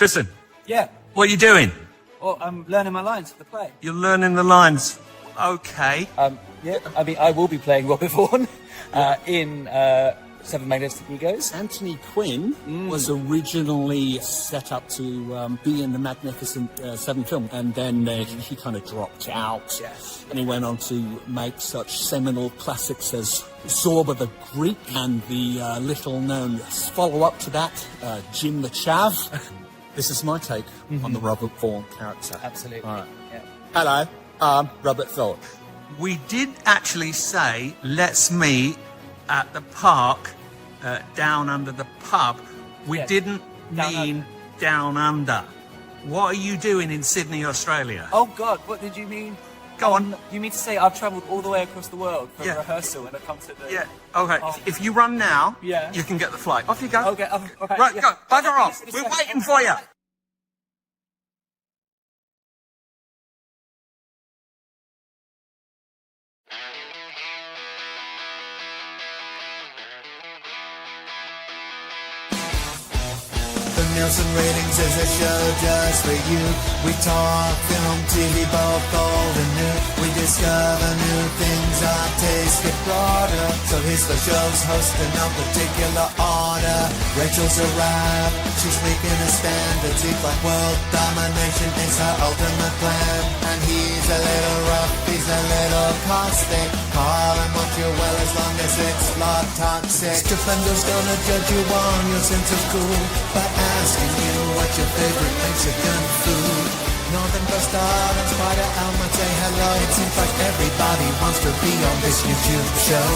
Tristan. Yeah. What are you doing? Oh, I'm learning my lines for the play. You're learning the lines. Okay. Yeah. I mean, I will be playing Robert Vaughan in Seven Magnificent Egos. Anthony Quinn was originally set up to be in the Magnificent Seven film, and then he kind of dropped out. Yes. And he went on to make such seminal classics as Zorba the Greek and the little-known follow-up to that, Jim the Chav. This is my take on the Robert Vaughan character. Absolutely. All right. Yeah. Hello, I'm Robert Vaughan. We did actually say, let's meet at the park, down under the pub. We didn't mean down under. What are you doing in Sydney, Australia? Oh, God, what did you mean? Go on. You mean to say I've travelled all the way across the world for rehearsal and I come to the... Yeah, okay. Oh. If you run now, Yeah. you can get the flight. Off you go. Okay, all right. Right, yeah. go. Bugger off. Just We're a sec. waiting for you. The Nielsen Ratings is a show just for you. We talk film, TV, both old and new. We discover new things, our tastes get broader. So here's the show's host in no particular order. Rachel's arrived, she's making a stand. It seems like world domination is her ultimate plan. And he's a little rough, he's a little caustic. Call him what you will as long as it's not toxic. Stupenzolicious gonna judge you on your sense of cool by asking you what your favorite Mexican food. Northern Bastard and Spider Elm say hello. It seems like everybody wants to be on this YouTube show.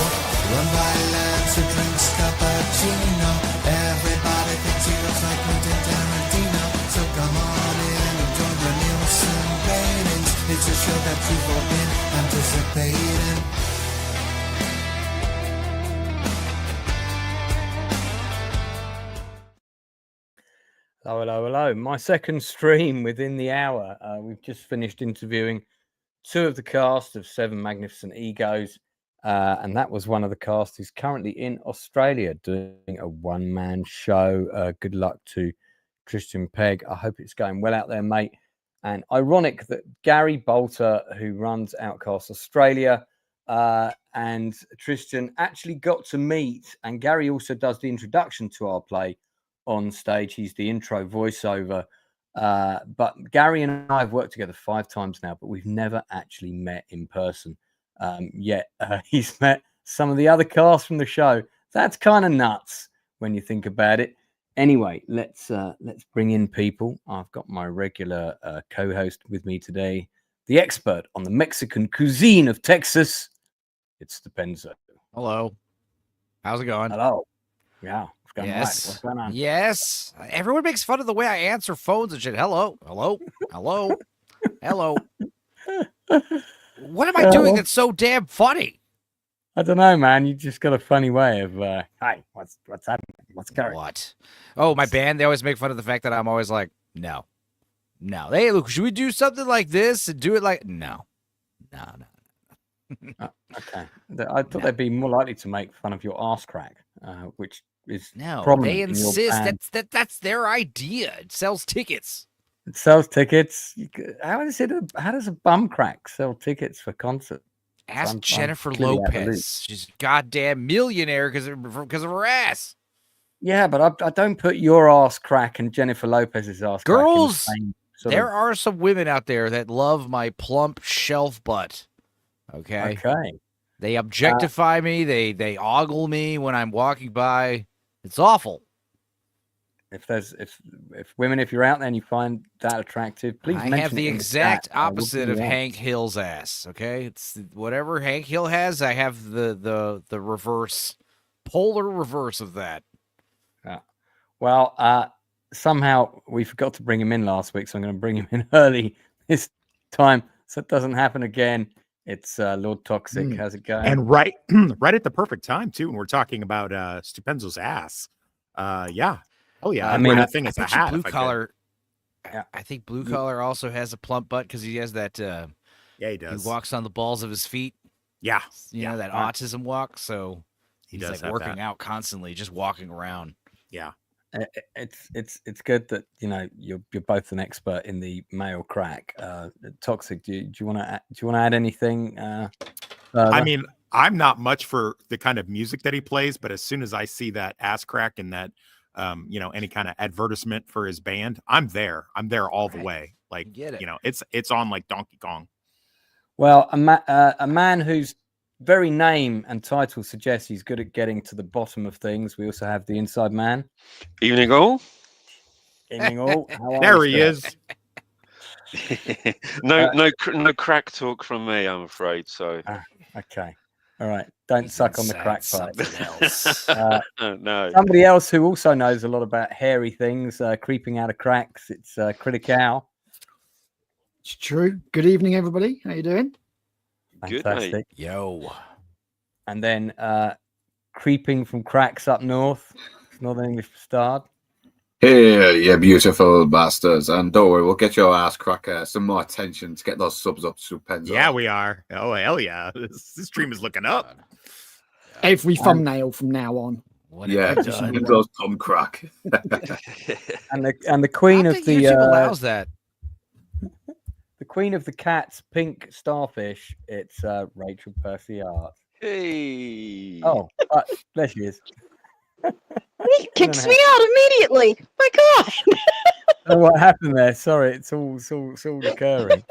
Run by Lance who drinks cappuccino. Everybody thinks he looks like Quentin Tarantino. So come on in and join the Nielsen Ratings. It's a show that you've all been anticipating. Hello, hello, hello. My second stream within the hour. We've just finished interviewing two of the cast of Seven Magnificent Egos, and that was one of the cast who's currently in Australia doing a one-man show. Good luck to Tristan Pegg. I hope it's going well out there, mate. And ironic that Gary Bolter, who runs Outcast Australia, and Tristan actually got to meet, and Gary also does the introduction to our play on stage. He's the intro voiceover. But Gary and I have worked together 5 times now, but we've never actually met in person yet. He's met some of the other cast from the show. That's kind of nuts when you think about it. Anyway, let's bring in people. I've got my regular co-host with me today, the expert on the Mexican cuisine of Texas. It's Stupenzo. Hello. How's it going? Hello. Yeah. Yes. What's going on? Yes. Everyone makes fun of the way I answer phones and shit. Hello. Hello. Hello. Hello. What am I doing that's so damn funny? I don't know, man. You just got a funny way of, hi, what's happening? What's going on? What? Oh, my band, they always make fun of the fact that I'm always like, no. Hey, look, should we do something like this and do it like, no. Okay. I thought they'd be more likely to make fun of your arse crack, which is No, prominent they in your insist. band. That's their idea. It sells tickets. It sells tickets. How does a bum crack sell tickets for concert? Ask Jennifer clearly out of the loop. Lopez. She's a goddamn millionaire because of her ass. Yeah, but I don't put your ass crack and Jennifer Lopez's ass Girls, crack in the same sort there of... are some women out there that love my plump shelf butt. Okay. They objectify me. They ogle me when I'm walking by. It's awful. If women, if you're out there and you find that attractive, please mention I have the it in exact chat. opposite of Hank Hill's ass. Okay, it's whatever Hank Hill has. I have the reverse, polar reverse of that. Yeah. Well, somehow we forgot to bring him in last week, so I'm going to bring him in early this time so it doesn't happen again. It's Lord Toxic. How's it going? And right at the perfect time too. And we're talking about Stupenzo's ass. Yeah. Oh yeah. I mean, I think it's a hat. Blue collar. Yeah. I think Blue Collar also has a plump butt because he has that. Yeah, he does. He walks on the balls of his feet. Yeah. You know, that autism walk. So He he's does like have working that. out constantly, just walking around. Yeah. it's good that you're both an expert in the male crack. Toxic. Do you want to add anything? I mean, I'm not much for the kind of music that he plays, but as soon as I see that ass crack and that, any kind of advertisement for his band, I'm there. I'm there all the way. Like, it's on like Donkey Kong. Well, a man whose very name and title suggests he's good at getting to the bottom of things. We also have the inside man. Evening all. Evening all. There he is. No crack talk from me, I'm afraid. So okay, all right. Don't suck on the crack pipe. No. Somebody else who also knows a lot about hairy things, creeping out of cracks. It's Critical. It's true. Good evening, everybody. How you doing? Fantastic. Good, mate. Yo. And then creeping from cracks up north, Northern English Bastard. Hey, you beautiful bastards. And don't worry, we'll get your ass cracker some more attention to get those subs up to Penzo. Yeah, we are. Oh, hell yeah. This stream is looking up. Every thumbnail from now on. Those Tom crack. and the queen of the allows that. The queen of the cats, pink starfish. It's Rachel Percy Art. Hey. Oh, there she is. He kicks me out immediately. My God. I don't know what happened there? Sorry, it's all occurring.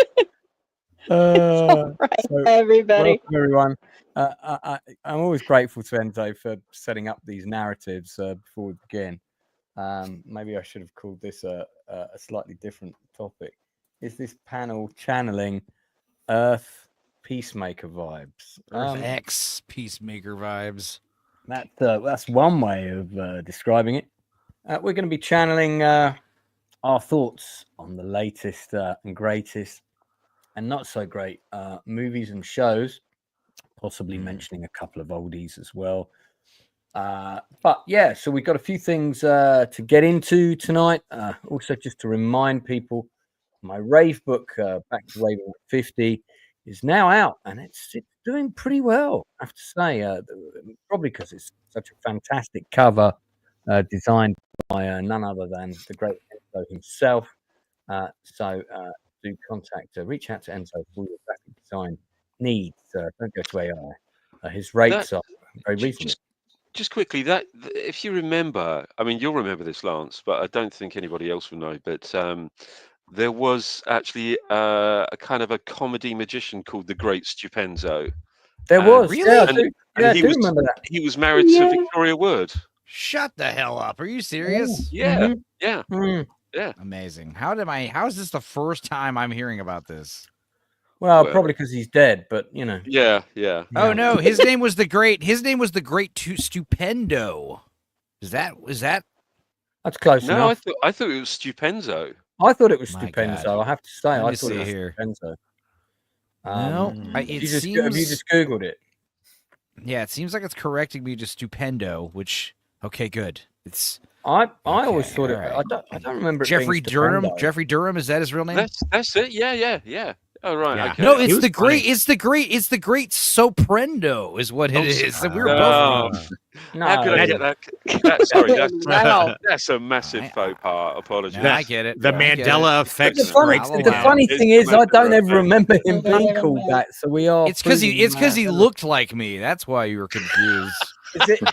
All right, everybody. Welcome, everyone. I'm always grateful to Enzo for setting up these narratives before we begin. Maybe I should have called this a slightly different topic. Is this panel channeling Earth Peacemaker vibes? Earth X Peacemaker vibes. That's one way of describing it. We're going to be channeling our thoughts on the latest and greatest and not so great movies and shows, possibly mentioning a couple of oldies as well. But yeah, so we've got a few things to get into tonight. Also, just to remind people, my rave book, Back to Raving at 50, is now out, and it's doing pretty well, I have to say. Probably because it's such a fantastic cover, designed by none other than the great Enzo himself. So do reach out to Enzo for your graphic design needs. Don't go to AI. His rates are very reasonable. Just quickly, that if you remember, I mean, you'll remember this, Lance, but I don't think anybody else will know. But there was actually a kind of a comedy magician called the Great Stupenzo. There was, really? I do remember that. He was married to Victoria Wood. Shut the hell up! Are you serious? Yeah, yeah. Amazing. How is this the first time I'm hearing about this? Well, probably because he's dead, but you know. Yeah. Oh no, his name was the Great Stupendo. Is that? That's close enough. No, I thought it was Stupenzo. I thought it was My Stupenzo. God. I have to say, Let me I thought see it was here. Stupenzo. No, have you just Googled it? Yeah, it seems like it's correcting me to Stupendo, which okay, good. It's I always thought it. right. I don't remember it Jeffrey being Durham. Stupendo. Jeffrey Durham, is that his real name? That's it. Yeah. Oh right. Yeah. Okay. No, He it's was the great. funny. It's the great Soprendo is what it is. And we were Oh, both. No, how could I get that? Sorry, Wow. that's a massive faux pas. Apologies. No, I get it. The I get Mandela it. effect the funny, breaks me the down. funny It's thing is, I don't Mandela ever effect. remember him being called that. So we are. It's because proving he that. looked like me. That's why you were confused.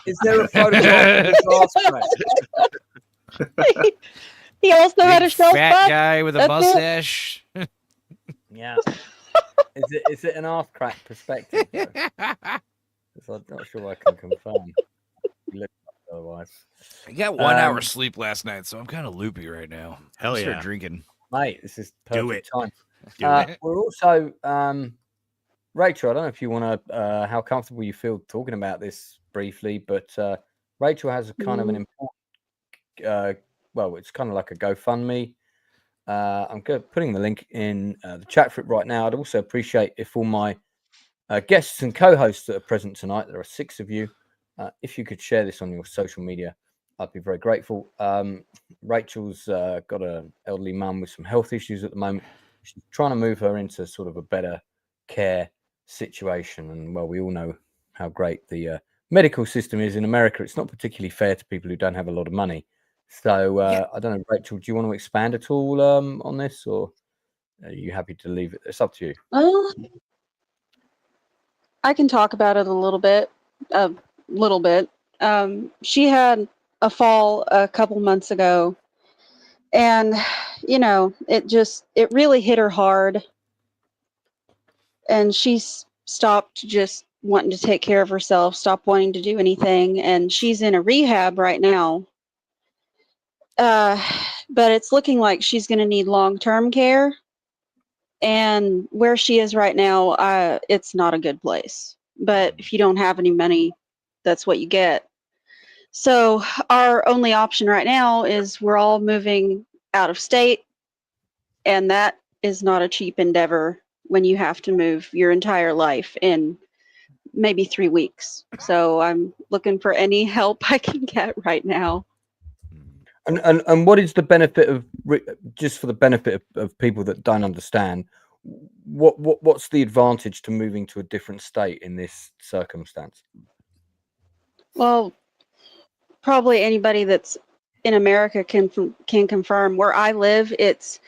Is there a photograph of his ass crack? He also had a Big shelf fat butt. guy with a That's it. mustache. Yeah. Is it an arse crack perspective? though? 'Cause I'm not sure I can confirm. You look otherwise. I got 1 hour sleep last night, so I'm kind of loopy right now. Hell Start yeah. drinking. Mate, this is Do perfect it. time. Do it. We're also, Rachel, I don't know if you want to, how comfortable you feel talking about this briefly, but Rachel has a kind of an important, well, it's kind of like a GoFundMe. I'm putting the link in the chat for it right now. I'd also appreciate if all my guests and co-hosts that are present tonight, there are 6 of you, if you could share this on your social media, I'd be very grateful. Rachel's got an elderly mum with some health issues at the moment. She's trying to move her into sort of a better care situation. And well, we all know how great the medical system is in America. It's not particularly fair to people who don't have a lot of money. So I don't know, Rachel, do you want to expand at all on this, or are you happy to leave it? It's up to you. I can talk about it a little bit. She had a fall a couple months ago, and it really hit her hard, and she's stopped just wanting to take care of herself, stopped wanting to do anything, and she's in a rehab right now. But it's looking like she's going to need long-term care, and where she is right now, it's not a good place. But if you don't have any money, that's what you get. So our only option right now is we're all moving out of state, and that is not a cheap endeavor when you have to move your entire life in maybe 3 weeks. So I'm looking for any help I can get right now. And what is the benefit of, just for the benefit of people that don't understand, what's the advantage to moving to a different state in this circumstance? Well, probably anybody that's in America can confirm. Where I live, it's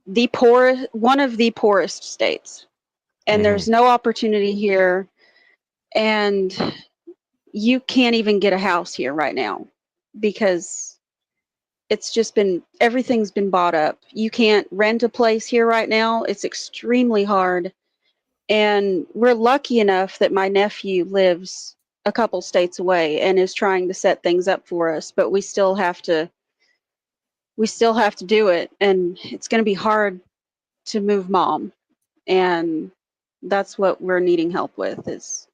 one of the poorest states, and there's no opportunity here, and you can't even get a house here right now because everything's been bought up. You can't rent a place here right now. It's extremely hard. And we're lucky enough that my nephew lives a couple states away and is trying to set things up for us, but we still have to do it. And it's going to be hard to move Mom. And that's what we're needing help with, is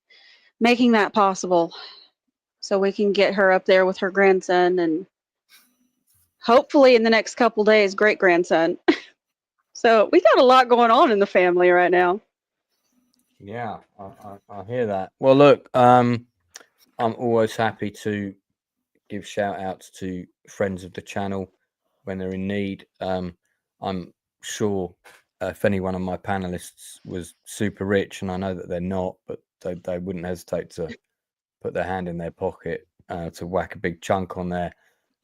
making that possible so we can get her up there with her grandson, and hopefully in the next couple days, great-grandson. So we got a lot going on in the family right now. Yeah, I hear that. Well, look, I'm always happy to give shout outs to friends of the channel when they're in need. I'm sure if any one of my panelists was super rich, and I know that they're not, but they wouldn't hesitate to put their hand in their pocket to whack a big chunk on there.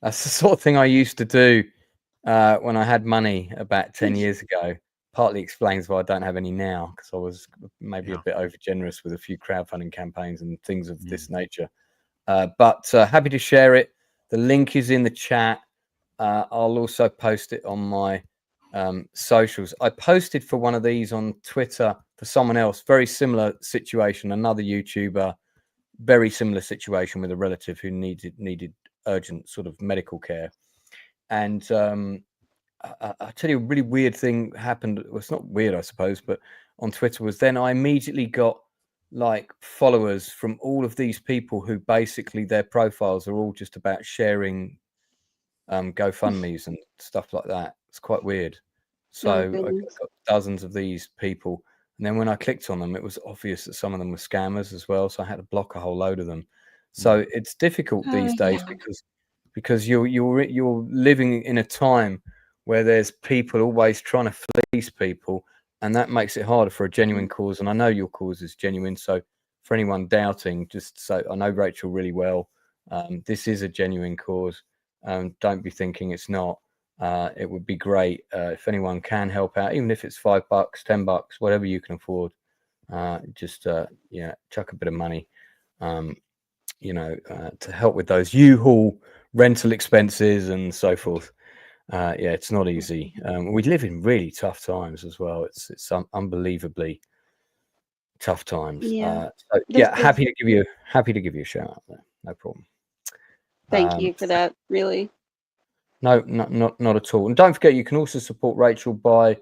That's the sort of thing I used to do when I had money about 10 years ago. Partly explains why I don't have any now, because I was maybe a bit over generous with a few crowdfunding campaigns and things of this nature. But happy to share it. The link is in the chat. I'll also post it on my socials. I posted for one of these on Twitter for someone else, very similar situation, another YouTuber, very similar situation with a relative who needed urgent sort of medical care. And I'll tell you, a really weird thing happened. Well, it's not weird, I suppose, but on Twitter was then I immediately got like followers from all of these people who basically their profiles are all just about sharing GoFundMes and stuff like that. It's quite weird. So I got dozens of these people. And then when I clicked on them, it was obvious that some of them were scammers as well. So I had to block a whole load of them. So it's difficult these days because you're living in a time where there's people always trying to fleece people, and that makes it harder for a genuine cause. And I know your cause is genuine. So for anyone doubting, just so I know Rachel really well, this is a genuine cause. Don't be thinking it's not. It would be great if anyone can help out, even if it's $5, $10, whatever you can afford. Just chuck a bit of money, to help with those U-Haul rental expenses and so forth. It's not easy. We live in really tough times as well. It's unbelievably tough times. Happy to give you a shout out there. No problem. Thank you for that. Really. No, not at all. And don't forget, you can also support Rachel by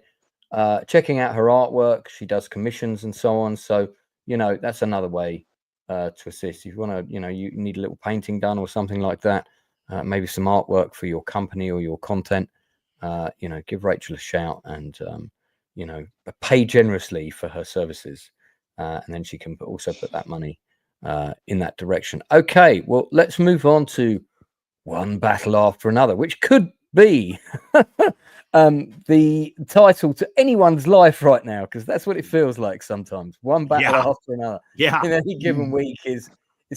checking out her artwork. She does commissions and so on. So that's another way to assist. If you want to, you need a little painting done or something like that. Maybe some artwork for your company or your content, give Rachel a shout and, pay generously for her services. And then she can also put that money in that direction. Okay, well, let's move on to one battle after another, which could be the title to anyone's life right now, because that's what it feels like sometimes. One battle after another in any given week is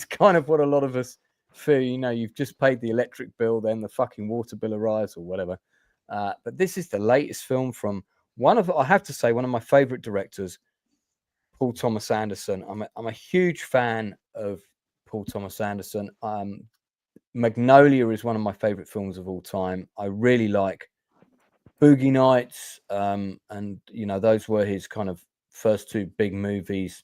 kind of what a lot of us fear, you've just paid the electric bill, then the fucking water bill arrives or whatever. But this is the latest film from I have to say, one of my favorite directors, Paul Thomas Anderson. I'm a huge fan of Paul Thomas Anderson. Magnolia is one of my favorite films of all time. I really like Boogie Nights, and those were his kind of first two big movies.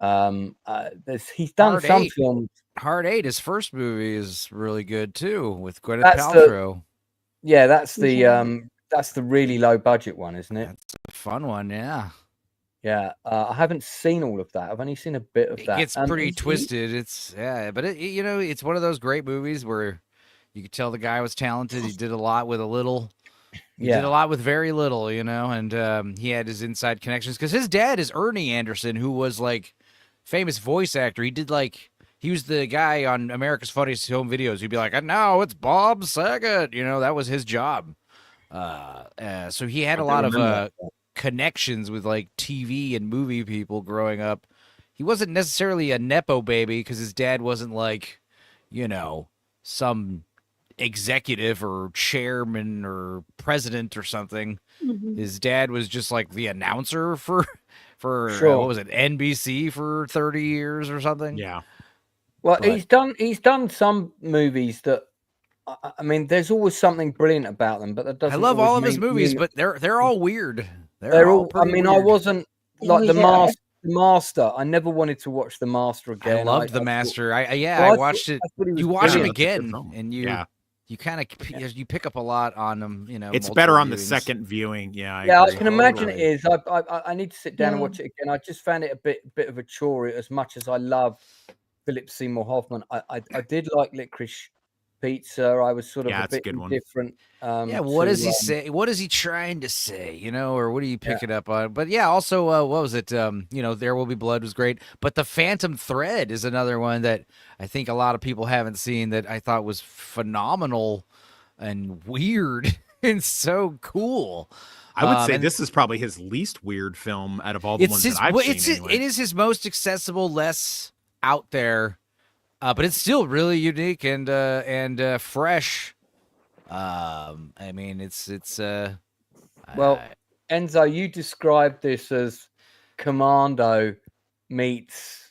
He's done some films. Hard Eight, his first movie, is really good too, with Gwyneth Paltrow. That's the really low budget one, isn't it? That's a fun one, yeah. Yeah, I haven't seen all of that. I've only seen a bit of that. It's pretty twisted. But it's one of those great movies where you could tell the guy was talented. He did a lot with a little. He did a lot with very little, and he had his inside connections because his dad is Ernie Anderson, who was like famous voice actor. He was the guy on America's Funniest Home Videos. He'd be like, "No, it's Bob Saget." That was his job. So he had a lot of connections with like TV and movie people growing up. He wasn't necessarily a nepo baby because his dad wasn't like, some executive or chairman or president or something. Mm-hmm. His dad was just like the announcer for what was it, NBC for 30 years or something. Yeah. Well, he's done some movies that, I mean, there's always something brilliant about them, but that doesn't. I love all of his movies, but they're all weird. They're all. I mean, weird. I wasn't like The Master. I never wanted to watch The Master again. I loved The Master. I watched it. You watch him again, and you kind of you pick up a lot on them. It's better on the second viewing. Yeah, I can imagine it is. I need to sit down and watch it again. I just found it a bit of a chore. As much as I love Philip Seymour Hoffman, I did like Licorice Pizza. I was sort of a bit different. What does he say? What is he trying to say? Or what are you picking up on? But also, what was it? There Will Be Blood was great, but The Phantom Thread is another one that I think a lot of people haven't seen that I thought was phenomenal and weird and so cool. I would say this is probably his least weird film out of all the ones that I've seen. Anyway. It is his most accessible, less out there. But it's still really unique and fresh. I mean, it's well, Enzo, you described this as Commando meets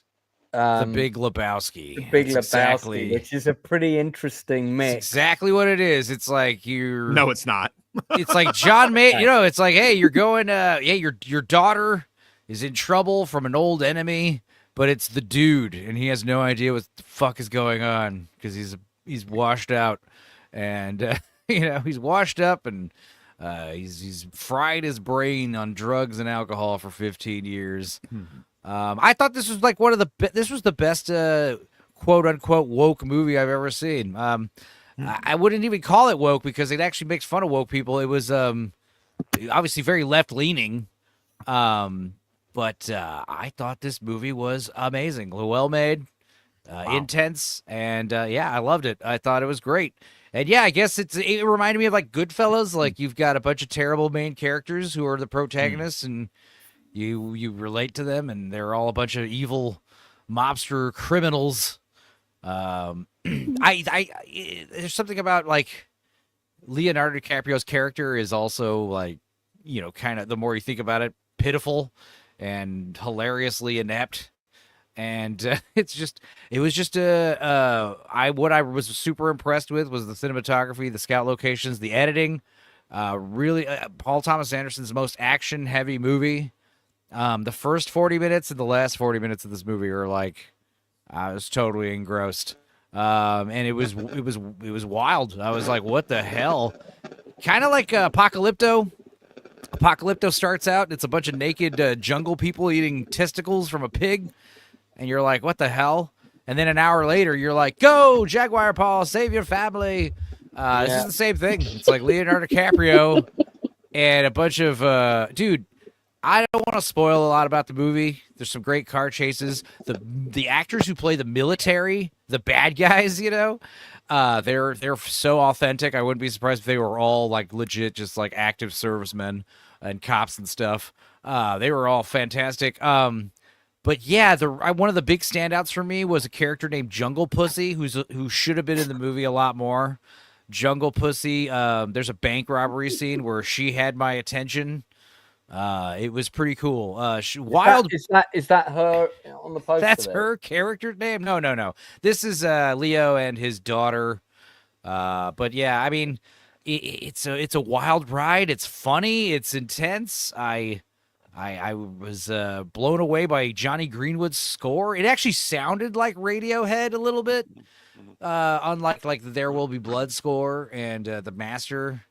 The Big Lebowski. The Big Lebowski, which is a pretty interesting mix. It's exactly what it is. It's like No, it's not. It's like John May. It's like, hey, you're going. Your daughter is in trouble from an old enemy. But it's the dude, and he has no idea what the fuck is going on because he's washed out, and he's washed up, and he's fried his brain on drugs and alcohol for 15 years. I thought this was like this was the best quote unquote woke movie I've ever seen. I wouldn't even call it woke because it actually makes fun of woke people. It was obviously very left leaning. But I thought this movie was amazing. Well made, intense, and I loved it. I thought it was great. And I guess it reminded me of like Goodfellas. Like you've got a bunch of terrible main characters who are the protagonists, and you relate to them, and they're all a bunch of evil mobster criminals. There's something about like Leonardo DiCaprio's character is also like, kind of the more you think about it, pitiful and hilariously inept, and it was just what I was super impressed with was the cinematography, the scout locations, the editing. Really, Paul Thomas Anderson's most action heavy movie. The first 40 minutes and the last 40 minutes of this movie are like, I was totally engrossed, and it was wild. I was like, what the hell? Kind of like Apocalypto. Apocalypto starts out, it's a bunch of naked jungle people eating testicles from a pig, and you're like, what the hell? And then an hour later, you're like, go, Jaguar Paul, save your family. This is the same thing. It's like Leonardo DiCaprio and a bunch of... dude, I don't want to spoil a lot about the movie. There's some great car chases. The actors who play the military, the bad guys, they're so authentic. I wouldn't be surprised if they were all like legit, just like active servicemen and cops and stuff. They were all fantastic. But But yeah, one of the big standouts for me was a character named Jungle Pussy, who should have been in the movie a lot more. Jungle Pussy. There's a bank robbery scene where she had my attention. It was pretty cool. Wild. Is that her on the poster? That's there? her character name. No. This is Leo and his daughter. But yeah, I mean, it's a wild ride. It's funny. It's intense. I was blown away by Johnny Greenwood's score. It actually sounded like Radiohead a little bit, unlike like the There Will Be Blood score and the Master.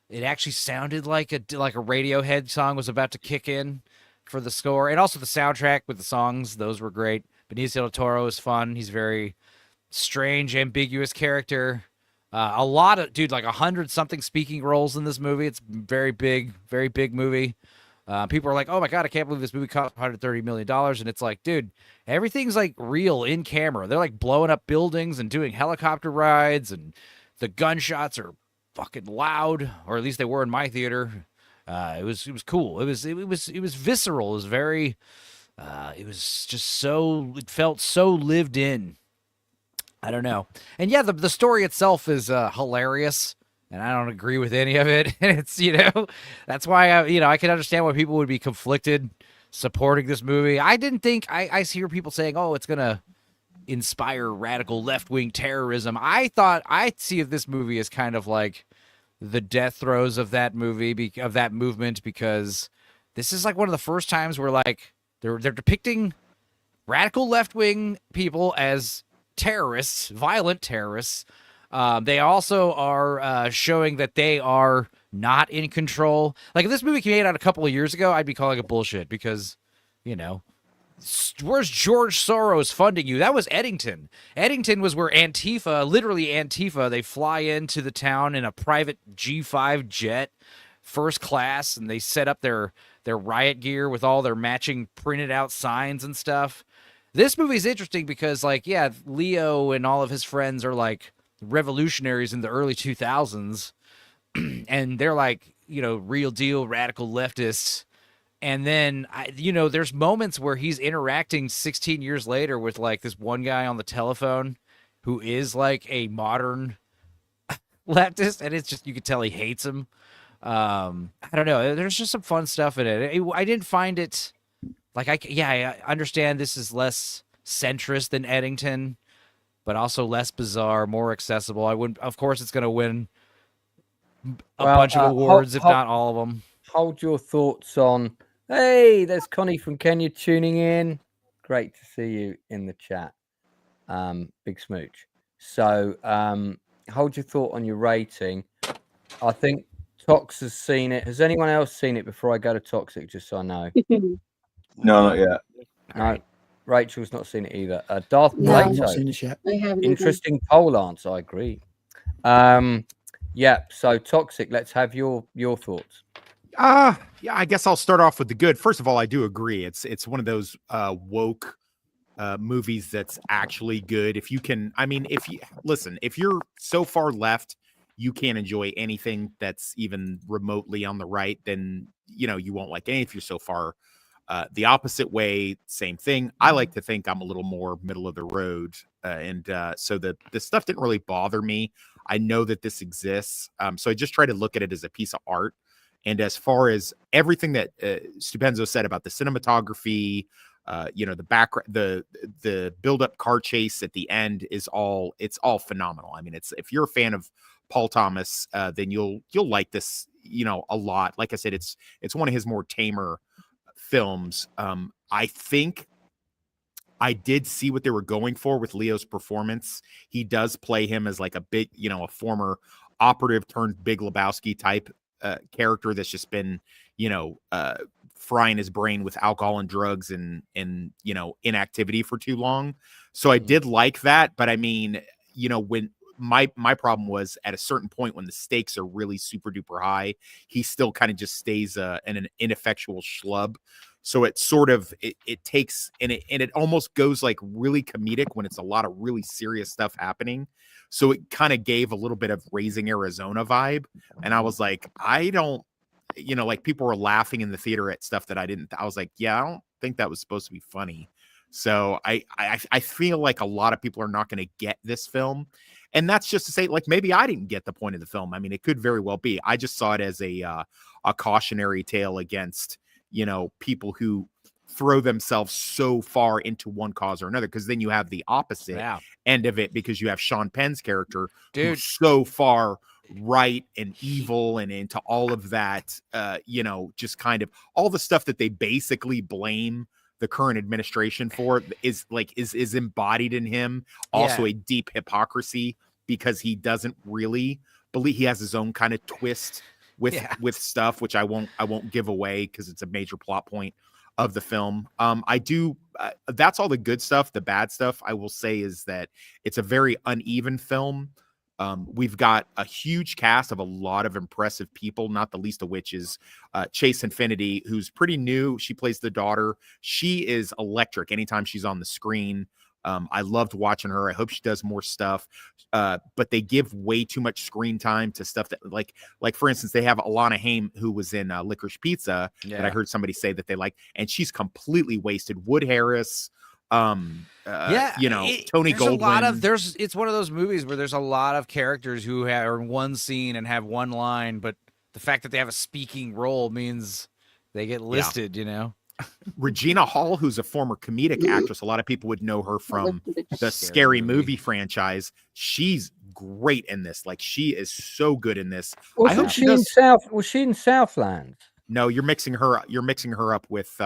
It actually sounded like a Radiohead song was about to kick in for the score, and also the soundtrack with the songs. Those were great. Benicio del Toro is fun. He's very strange, ambiguous character. A lot of like 100-something speaking roles in this movie. It's very big movie. People are like, "Oh my god, I can't believe this movie cost $130 million." And it's like, dude, everything's like real in camera. They're like blowing up buildings and doing helicopter rides, and the gunshots are fucking loud, or at least they were in my theater. It was cool. It was visceral. It was very. It was just so. It felt so lived in. I don't know. And yeah, the story itself is hilarious. And I don't agree with any of it. And it's, that's why I can understand why people would be conflicted supporting this movie. I didn't think I hear people saying, "Oh, it's gonna inspire radical left-wing terrorism." I thought I'd see if this movie is kind of like the death throes of that movie, of that movement, because this is like one of the first times where like they're depicting radical left-wing people as terrorists, violent terrorists. They also are showing that they are not in control. Like if this movie came out a couple of years ago, I'd be calling it bullshit because, where's George Soros funding you? That was Eddington. Eddington was where Antifa, literally Antifa, they fly into the town in a private G5 jet, first class, and they set up their riot gear with all their matching printed out signs and stuff. This movie's interesting because, like, yeah, Leo and all of his friends are like revolutionaries in the early 2000s, and they're like, real deal radical leftists. And then, there's moments where he's interacting 16 years later with like this one guy on the telephone who is like a modern leftist, and it's just, you could tell he hates him. I don't know. There's just some fun stuff in it. I didn't find it like, I understand this is less centrist than Eddington, but also less bizarre, more accessible. Of course, it's going to win a bunch of awards, if not all of them. Hold your thoughts on. Hey, there's Connie from Kenya tuning in. Great to see you in the chat. Big smooch. So, hold your thought on your rating. I think Tox has seen it. Has anyone else seen it before I go to Toxic? Just so I know. No, not yet. No. Rachel's not seen it either. Darth No, Plato. I've not seen this yet. I haven't. Interesting poll answer. I agree. Yeah. So Toxic. Let's have your thoughts. Yeah, I guess I'll start off with the good. First of all, I do agree. It's one of those woke movies that's actually good. If you're so far left, you can't enjoy anything that's even remotely on the right, then you won't like any. If you're so far the opposite way, same thing. I like to think I'm a little more middle of the road, and so the stuff didn't really bother me. I know that this exists, so I just try to look at it as a piece of art. And as far as everything that Stupenzo said about the cinematography, the background, the build-up car chase at the end it's all phenomenal. I mean, if you're a fan of Paul Thomas, then you'll like this, a lot. Like I said, it's one of his more tamer films. I think I did see what they were going for with Leo's performance. He does play him as like a big, a former operative turned Big Lebowski type character that's just been, frying his brain with alcohol and drugs and inactivity for too long. So I did like that. But I mean, when my problem was at a certain point when the stakes are really super duper high, he still kind of just stays an ineffectual schlub. So it sort of it takes and it almost goes like really comedic when it's a lot of really serious stuff happening. So it kind of gave a little bit of Raising Arizona vibe. And I was like, I don't, like people were laughing in the theater at stuff that I was like, yeah, I don't think that was supposed to be funny. So I feel like a lot of people are not going to get this film. And that's just to say, like, maybe I didn't get the point of the film. I mean, it could very well be. I just saw it as a cautionary tale against, people who throw themselves so far into one cause or another, because then you have the opposite end of it, because you have Sean Penn's character who's so far right and evil and into all of that, just kind of all the stuff that they basically blame the current administration for is embodied in him. Also a deep hypocrisy, because he doesn't really believe, he has his own kind of twist with stuff, which I won't give away because it's a major plot point of the film. That's all the good stuff. The bad stuff, I will say, is that it's a very uneven film. We've got a huge cast of a lot of impressive people, not the least of which is Chase Infinity, who's pretty new. She plays the daughter. She is electric anytime she's on the screen. I loved watching her. I hope she does more stuff. But they give way too much screen time to stuff that, like for instance, they have Alana Haim, who was in Licorice Pizza, that I heard somebody say that they like, and she's completely wasted. Wood Harris, Tony Goldwyn. It's one of those movies where there's a lot of characters who are in one scene and have one line, but the fact that they have a speaking role means they get listed, Regina Hall, who's a former comedic actress. A lot of people would know her from the Scary Movie franchise. She's great in this. Like, she is so good in this. Was she in Southland? No, you're mixing her up with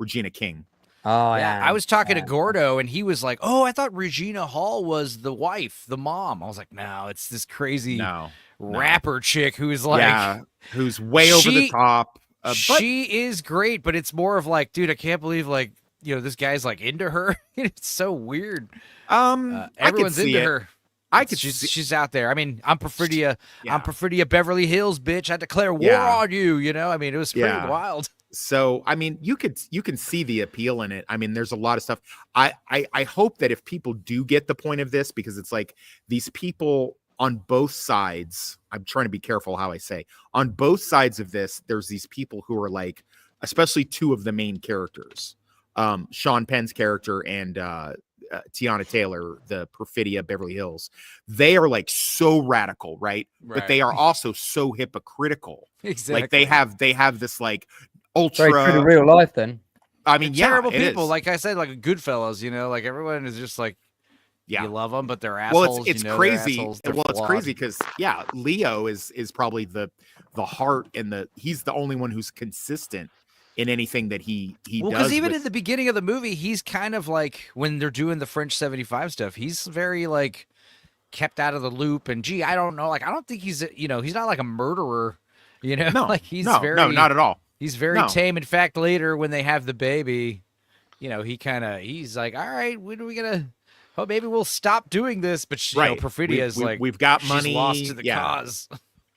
Regina King. Oh, yeah. I was talking to Gordo, and he was like, "Oh, I thought Regina Hall was the wife, the mom." I was like, "No, it's this crazy rapper chick who's like, who's way over the top." She is great, but it's more of like, dude, I can't believe this guy's like into her. It's so weird. Everyone's into her. She's out there. I mean, I'm Perfidia. I'm Perfidia Beverly Hills, bitch. I declare war on you. I mean, it was pretty wild. So, I mean, you can see the appeal in it. I mean, there's a lot of stuff. I hope that if people do get the point of this, because it's like these people on both sides, I'm trying to be careful how I say, on both sides of this, there's these people who are like, especially two of the main characters, Sean Penn's character and Tiana Taylor, the Perfidia Beverly Hills. They are like so radical, right? But they are also so hypocritical. Exactly. Like they have this like ultra pretty real life then. I mean, terrible people. Like I said, like Goodfellas, like everyone is just like, you love them, but they're assholes. Well, it's crazy. It's crazy because Leo is probably the heart and he's the only one who's consistent in anything that he does. Because even in the beginning of the movie, he's kind of like, when they're doing the French 75 stuff, he's very like kept out of the loop. And I don't know, like I don't think he's he's not like a murderer, No, like he's no, not at all. He's very tame. In fact, later when they have the baby, he's like, all right, when are we gonna? Oh, maybe we'll stop doing this. But Perfidia is like, we've got money. She's lost to the cause.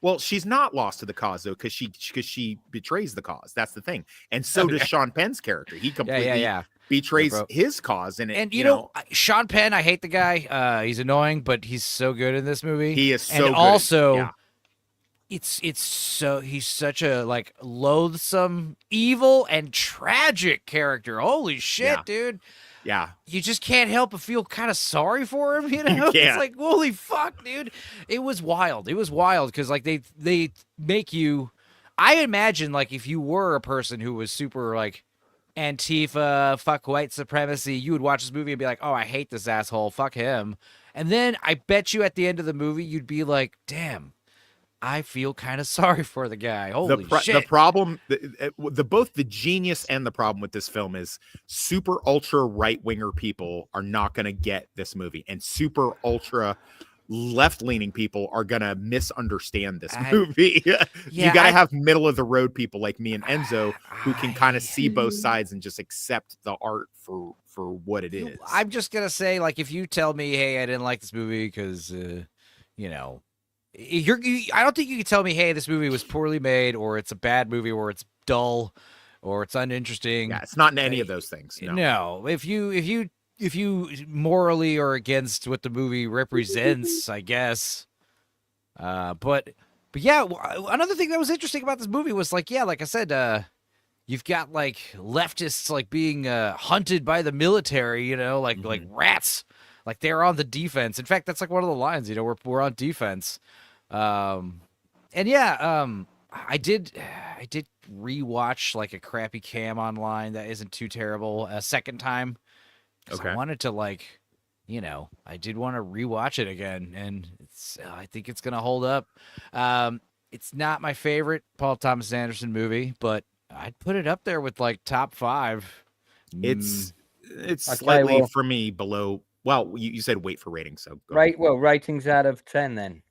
Well, she's not lost to the cause though, because she betrays the cause. That's the thing, and so does Sean Penn's character. He completely betrays his cause, and Sean Penn. I hate the guy. He's annoying, but he's so good in this movie. He is so and good. Also, he's such a like loathsome, evil, and tragic character. Holy shit, dude. Yeah. You just can't help but feel kind of sorry for him, It's like, holy fuck, dude. It was wild. It was wild because like they make you, I imagine like if you were a person who was super like Antifa, fuck white supremacy, you would watch this movie and be like, oh, I hate this asshole, fuck him. And then I bet you at the end of the movie, you'd be like, damn, I feel kind of sorry for the guy. Holy shit. The problem, both the genius and the problem with this film is super ultra right winger people are not going to get this movie, and super ultra left leaning people are going to misunderstand this movie. You got to have middle of the road people like me and Enzo who can kind of see both sides and just accept the art for what it is. I'm just going to say, like, if you tell me, hey, I didn't like this movie because, I don't think you can tell me, hey, this movie was poorly made, or it's a bad movie, or it's dull, or it's uninteresting. Yeah, it's not in any of those things. No. If you morally are against what the movie represents, I guess. But yeah, another thing that was interesting about this movie was like I said, you've got like leftists like being hunted by the military, you know, like rats, like they're on the defense. In fact, that's like one of the lines, you know, we're on defense. And yeah, I did rewatch like a crappy cam online that isn't too terrible a second time. Okay. I wanted to like, you know, I did want to rewatch it again, and I think it's gonna hold up. It's not my favorite Paul Thomas Anderson movie, but I'd put it up there with like top 5. It's Okay, slightly well- for me below. Well, you said wait for ratings, so go Right. Well, ratings out of 10 then.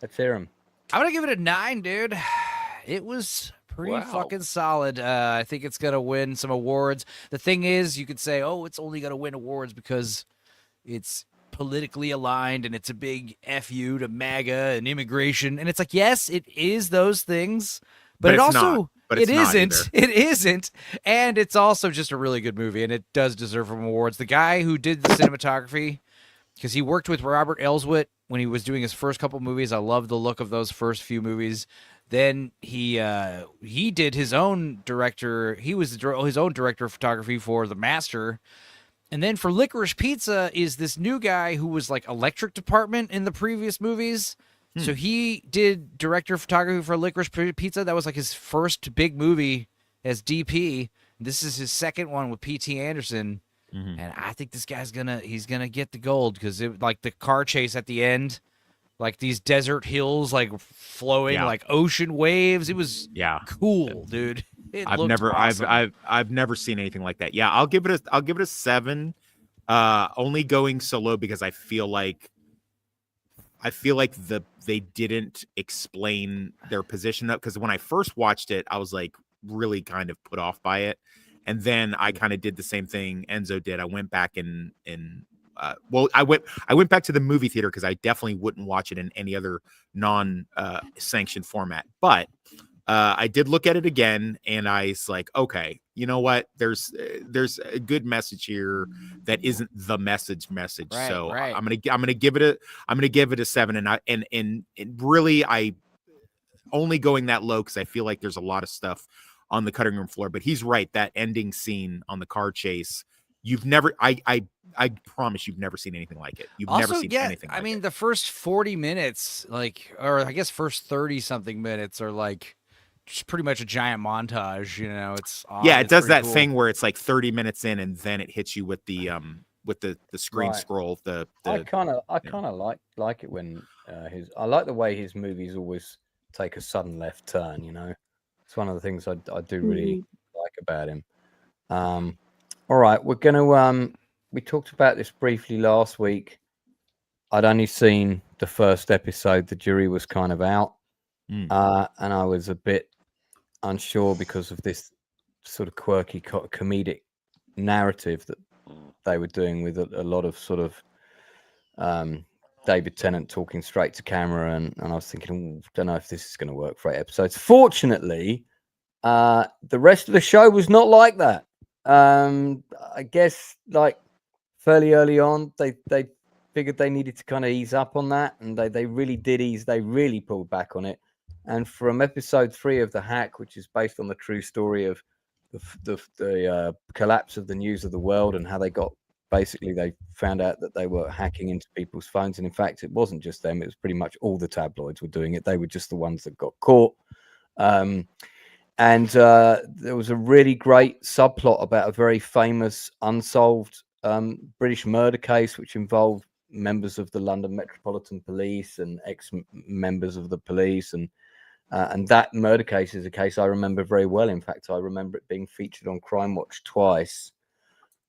Let's hear them. I'm gonna give it a 9, dude. It was pretty fucking solid. I think it's gonna win some awards. The thing is, you could say, oh, it's only gonna win awards because it's politically aligned and it's a big FU to MAGA and immigration. And it's like, yes, it is those things, but it it's also not. But it it's not isn't. either. It isn't. And it's also just a really good movie, and it does deserve some awards. The guy who did the cinematography, because he worked with Robert Elswit when he was doing his first couple movies. I love the look of those first few movies. Then he did his own director. He was his own director of photography for The Master. And then for Licorice Pizza is this new guy who was like electric department in the previous movies. So he did director of photography for Licorice Pizza. That was like his first big movie as DP. This is his second one with P.T. Anderson. And I think this guy's he's gonna get the gold, because like the car chase at the end, like these desert hills, like flowing like ocean waves. It was cool, dude. I've never seen anything like that. Yeah, I'll give it a 7. Only going so low because I feel like they didn't explain their position up, because when I first watched it, I was like really kind of put off by it. And then I kind of did the same thing Enzo did. I went back I went back to the movie theater, because I definitely wouldn't watch it in any other non-sanctioned format. But I did look at it again, and I was like, okay, you know what? There's a good message here that isn't the message. Right, so right. I'm gonna give it a 7. And really, I only going that low because I feel like there's a lot of stuff on the cutting room floor. But he's right, that ending scene on the car chase, I promise you've never seen anything like it. You've never seen anything like it. I mean, the first 40 minutes, like, or I guess first 30 something minutes are like just pretty much a giant montage, you know. It does that thing where it's like 30 minutes in, and then it hits you with the screen scroll. I kind of like it when I like the way his movies always take a sudden left turn, you know. It's one of the things I do really like about him. All right, we're going to we talked about this briefly last week. I'd only seen the first episode. The jury was kind of out. And I was a bit unsure because of this sort of quirky comedic narrative that they were doing, with a lot of sort of David Tennant talking straight to camera, and I was thinking, don't know if this is going to work for 8 episodes. Fortunately, the rest of the show was not like that. I guess like fairly early on, they figured they needed to kind of ease up on that, and they really did ease. They really pulled back on it. And from episode 3 of The Hack, which is based on the true story of the collapse of the News of the World, and how they found out that they were hacking into people's phones. And in fact, it wasn't just them. It was pretty much all the tabloids were doing it. They were just the ones that got caught. And there was a really great subplot about a very famous unsolved British murder case, which involved members of the London Metropolitan Police and ex-members of the police. And that murder case is a case I remember very well. In fact, I remember it being featured on Crime Watch twice.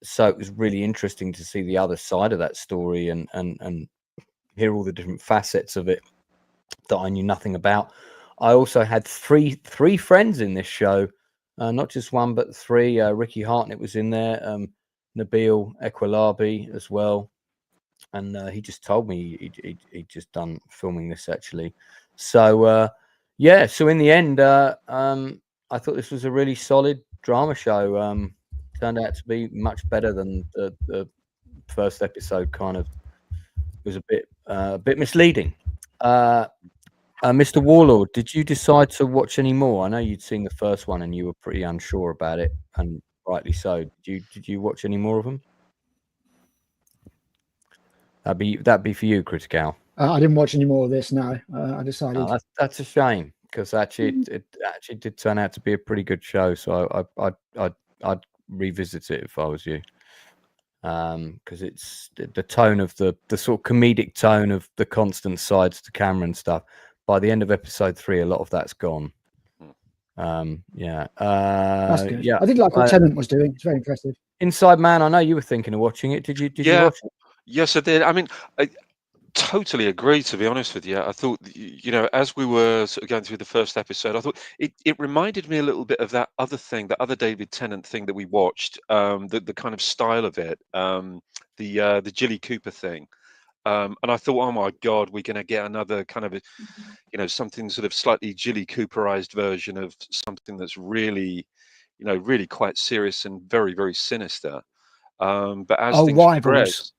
So it was really interesting to see the other side of that story and hear all the different facets of it that I knew nothing about. I also had three friends in this show, not just one, but 3. Ricky Hartnett was in there, Nabil Equilabi as well. And he just told me he'd just done filming this, actually. So, so in the end, I thought this was a really solid drama show. Turned out to be much better than the first episode. Kind of was a bit misleading. Mr. Warlord, did you decide to watch any more? I know you'd seen the first one and you were pretty unsure about it, and rightly so. Did you watch any more of them? That'd be for you, Critical. I didn't watch any more of this. No, I decided. Oh, that's a shame, because actually it actually did turn out to be a pretty good show. So I'd revisit it if I was you, because it's the tone of the sort of comedic tone of the constant sides to camera and stuff. By the end of episode 3, a lot of that's gone. Yeah. That's good. Yeah. I did like what Tennant was doing. It's very impressive. Inside Man, I know you were thinking of watching it. Did you watch it? Yes, I did. I mean, I totally agree, to be honest with you. I thought, as we were sort of going through the first episode, I thought it reminded me a little bit of that other thing, that other David Tennant thing that we watched, the kind of style of it, the Jilly Cooper thing. And I thought, oh my God, we're going to get another kind of, something sort of slightly Jilly Cooperized version of something that's really, really quite serious and very, very sinister. But as things progress,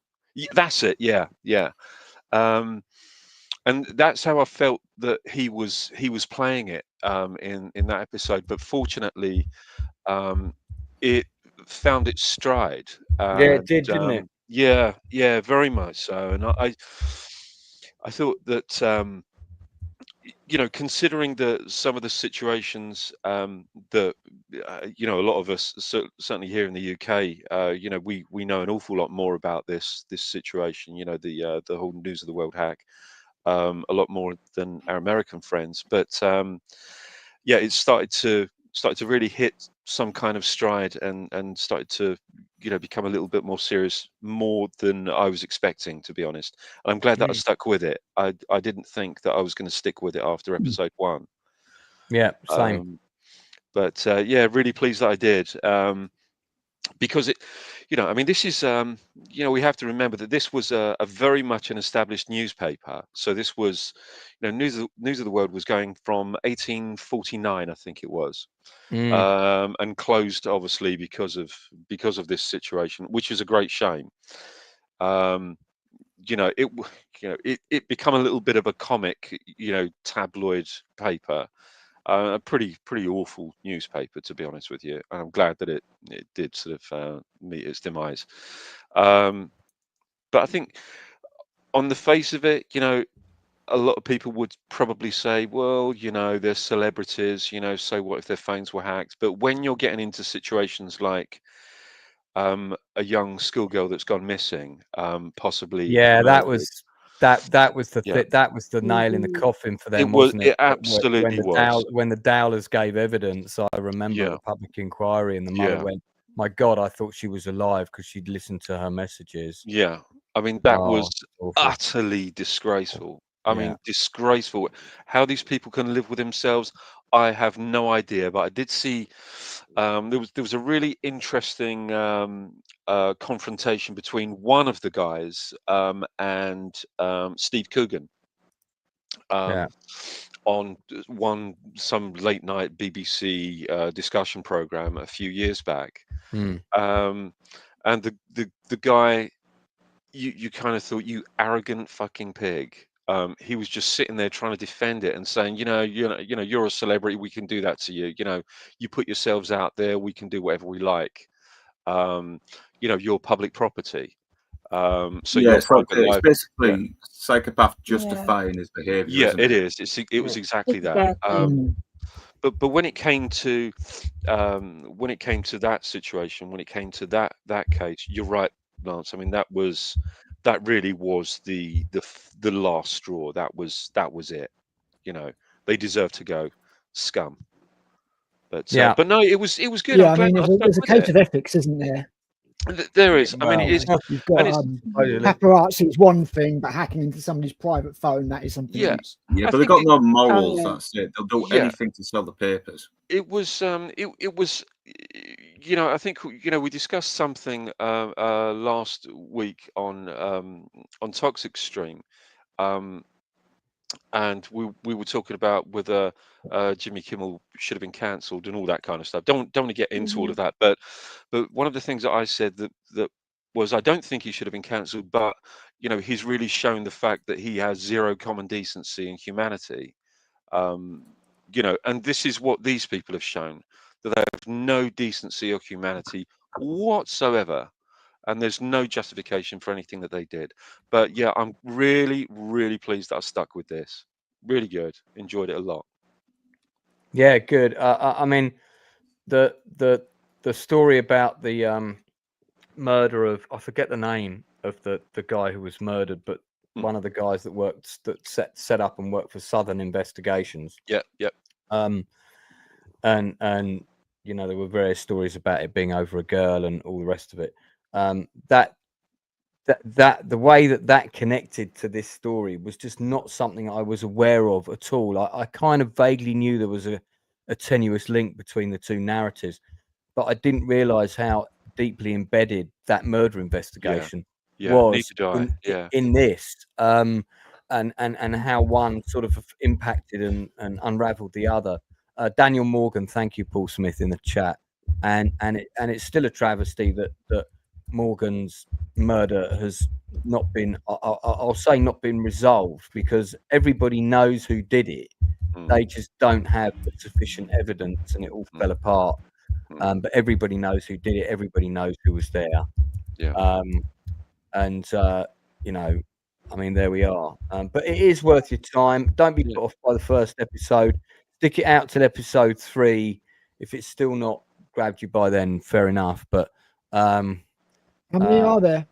that's it. Yeah, yeah. And that's how I felt that he was playing it in that episode. But fortunately, it found its stride. Yeah, it did, didn't it? Yeah, very much so. And I thought that considering some of the situations that a lot of us certainly here in the UK, we know an awful lot more about this situation. The whole News of the World hack, a lot more than our American friends. But it started to really hit some kind of stride and started to become a little bit more serious, more than I was expecting, to be honest. And I'm glad that I stuck with it. I didn't think that I was going to stick with it after episode 1. Yeah, same. But really pleased that I did. Because it, this is, we have to remember that this was a very much an established newspaper. So this was, News of the World was going from 1849, I think it was, and closed obviously because of this situation, which is a great shame. It become a little bit of a comic, tabloid paper. A pretty awful newspaper, to be honest with you. And I'm glad that it did sort of meet its demise. But I think on the face of it, a lot of people would probably say, well, they're celebrities, so what if their phones were hacked? But when you're getting into situations like a young schoolgirl that's gone missing, possibly. Yeah, that was the nail in the coffin for them, wasn't it? It absolutely was. When the Dowlers gave evidence, I remember the public inquiry, and the mother went, "My God, I thought she was alive because she'd listened to her messages." Yeah, I mean that was utterly disgraceful. I mean, disgraceful. How these people can live with themselves, I have no idea. But I did see there was a really interesting confrontation between one of the guys and Steve Coogan on some late night BBC discussion program a few years back. And the guy, you kind of thought, you arrogant fucking pig. He was just sitting there trying to defend it and saying, you're a celebrity, we can do that to you. You put yourselves out there, we can do whatever we like. You're public property. So it's basically psychopath justifying his behavior. Yeah, it is. It was exactly that. But when it came to that situation, when it came to that case, you're right, Lance. I mean, that really was the last straw. That was it. They deserve to go, scum. But but no, it was good. Yeah, I mean, there's a code of ethics, isn't there? There is. I mean, it is. You've got paparazzi is one thing, but hacking into somebody's private phone, that is something else. Yeah, but they've got no morals. That's it. They'll do anything to sell the papers. It was. It was. I think we discussed something last week on Toxic Stream, and we were talking about whether Jimmy Kimmel should have been cancelled and all that kind of stuff. Don't want to get into all of that, but one of the things that I said that was, I don't think he should have been cancelled, but he's really shown the fact that he has zero common decency and humanity. You know, and this is what these people have shown, that they have no decency or humanity whatsoever. And there's no justification for anything that they did. But yeah, I'm really, really pleased that I stuck with this. Really good. Enjoyed it a lot. Yeah, good. I mean, the story about the murder of, I forget the name of the guy who was murdered, but one of the guys that set up and worked for Southern Investigations. Yep. And you know, there were various stories about it being over a girl and all the rest of it. That the way that connected to this story was just not something I was aware of at all. I kind of vaguely knew there was a tenuous link between the two narratives, but I didn't realize how deeply embedded that murder investigation was in this, and how one sort of impacted and unraveled the other. Daniel Morgan, thank you, Paul Smith, in the chat, and it's still a travesty that Morgan's murder has not been, I'll say, not been resolved, because everybody knows who did it. They just don't have sufficient evidence, and it all fell apart. But everybody knows who did it. Everybody knows who was there. And you know, I mean, there we are. But it is worth your time. Don't be put off by the first episode. Stick it out till episode 3. If it's still not grabbed you by then, fair enough. But how many are there?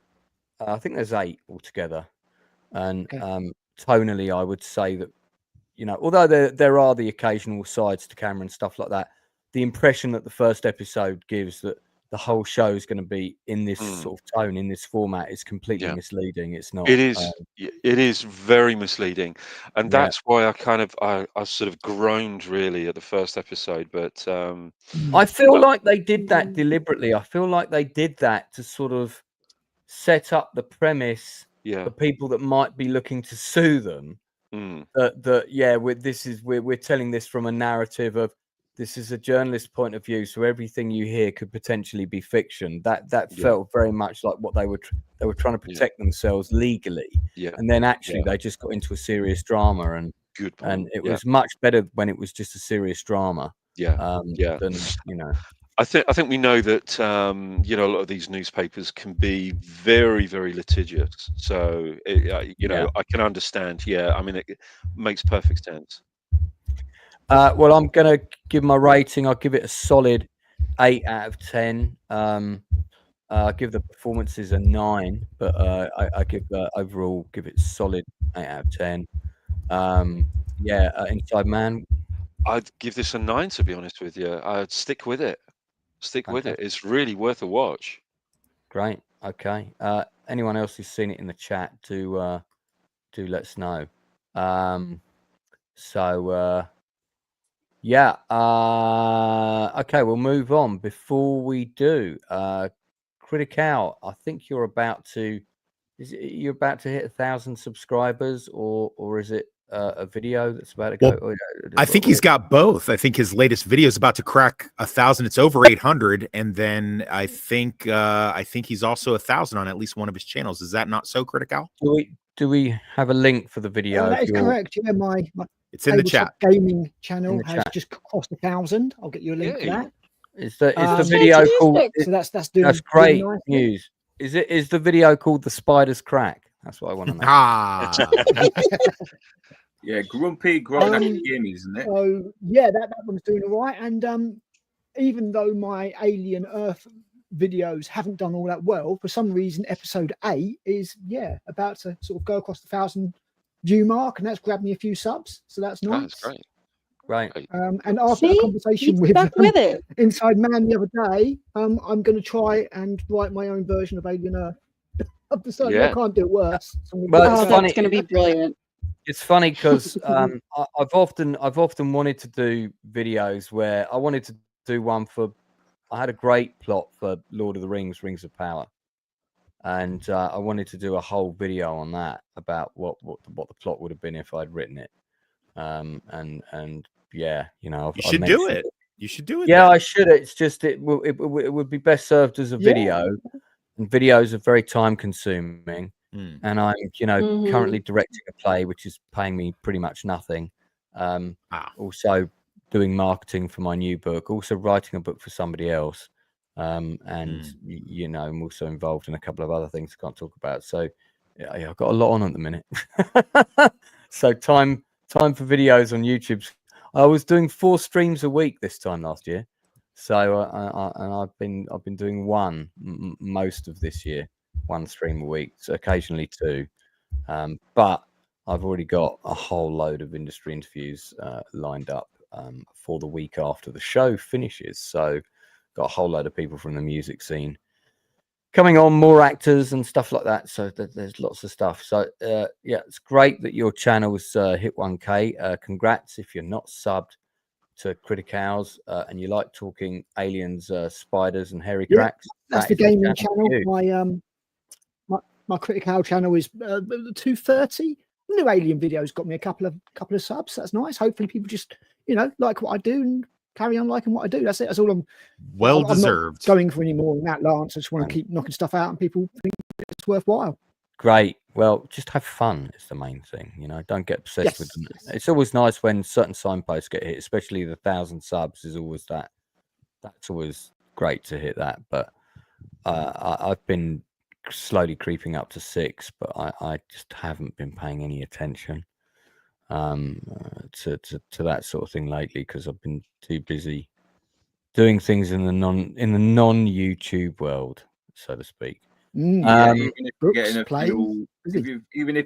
I think there's 8 altogether. And tonally, I would say that, you know, although there are the occasional sides to camera and stuff like that, the impression that the first episode gives that the whole show is going to be in this sort of tone, in this format, is completely misleading. It's not. It is very misleading, and that's why I sort of groaned really at the first episode. But I feel like they did that deliberately. I feel like they did that to sort of set up the premise for people that might be looking to sue them. We're telling this from a narrative of, this is a journalist point of view, so everything you hear could potentially be fiction. That felt very much like what they were trying to protect themselves legally. And then actually they just got into a serious drama, and it was much better when it was just a serious drama. Than, you know. I think we know that you know, a lot of these newspapers can be very, very litigious. So you know, I can understand. I mean, it makes perfect sense. Well, I'm going to give my rating. I'll give it a solid 8 out of 10. I give the performances a 9, but I give overall give it solid 8 out of 10. Inside Man, I'd give this a 9, to be honest with you. I'd stick with it. With it. It's really worth a watch. Great. Okay. Anyone else who's seen it in the chat, do let us know. Okay, we'll move on. Before we do, Critical, I think you're about to hit 1,000 subscribers, or is it a video that's about to go? Well, I think he's got both. I think his latest video is about to crack 1,000. It's over 800, and then I think he's also 1,000 on at least one of his channels. Is that not so, Critical? Do we have a link for the video? That is correct. Yeah, my it's in the chat. Gaming channel has just crossed 1,000. I'll get you a link for that. Is the video called? So that's great news. Is the video called "The Spider's Crack"? That's what I want to know. Yeah, Grumpy growing up game, isn't it? So yeah, that one's doing all right. And even though my Alien Earth videos haven't done all that well, for some reason episode 8 is about to sort of go across the 1,000 view mark, and that's grabbed me a few subs. So that's nice. That's great. Right. And after a conversation with Inside Man the other day, I'm going to try and write my own version of Alien Earth. I've decided I can't do it worse. That's going to be brilliant. It's funny because I've often wanted to do videos where I wanted to do one for. I had a great plot for Lord of the Rings, Rings of Power, and I wanted to do a whole video on that, about what the plot would have been if I'd written it. And yeah, you know, you should do it. You should do it. Yeah, I should. It's just it would be best served as a video, and videos are very time consuming. And I'm, currently directing a play which is paying me pretty much nothing. Also doing marketing for my new book, also writing a book for somebody else. And you know, I'm also involved in a couple of other things I can't talk about. So yeah, I've got a lot on at the minute. So time for videos on YouTube. I was doing 4 streams a week this time last year. So I've been doing one most of this year, 1 stream a week, so occasionally 2. But I've already got a whole load of industry interviews lined up for the week after the show finishes. So got a whole load of people from the music scene coming on, more actors and stuff like that. So there's lots of stuff. So yeah, it's great that your channel's hit 1K. Congrats if you're not subbed to Criticals and you like talking aliens, spiders, and hairy cracks. That's the gaming channel. My Critical channel is 230. New alien videos got me a couple of subs. That's nice. Hopefully people just like what I do and carry on liking what I do. That's it. That's all I'm deserved. I'm not going for any more than that, Lance. I just want to keep knocking stuff out and people think it's worthwhile. Great. Well, just have fun is the main thing. Don't get obsessed with them. It's always nice when certain signposts get hit, especially the 1,000 subs is always that. That's always great to hit that. But I've been slowly creeping up to 6, but I just haven't been paying any attention to that sort of thing lately because I've been too busy doing things in the non YouTube world, so to speak. Even if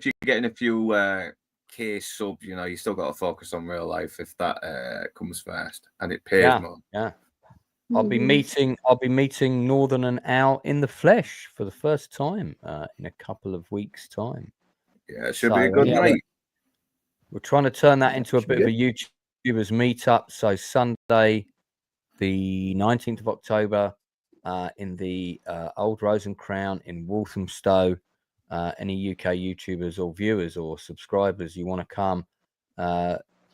you're getting a few K subs, you still got to focus on real life if that comes first, and it pays more. Yeah. I'll be meeting Northern and Al in the flesh for the first time in a couple of weeks' time. Yeah, it should be a good night. We're trying to turn that into a bit of a YouTubers meetup. So Sunday, the 19th of October, in the Old Rose and Crown in Walthamstow. Any UK YouTubers or viewers or subscribers you want to come?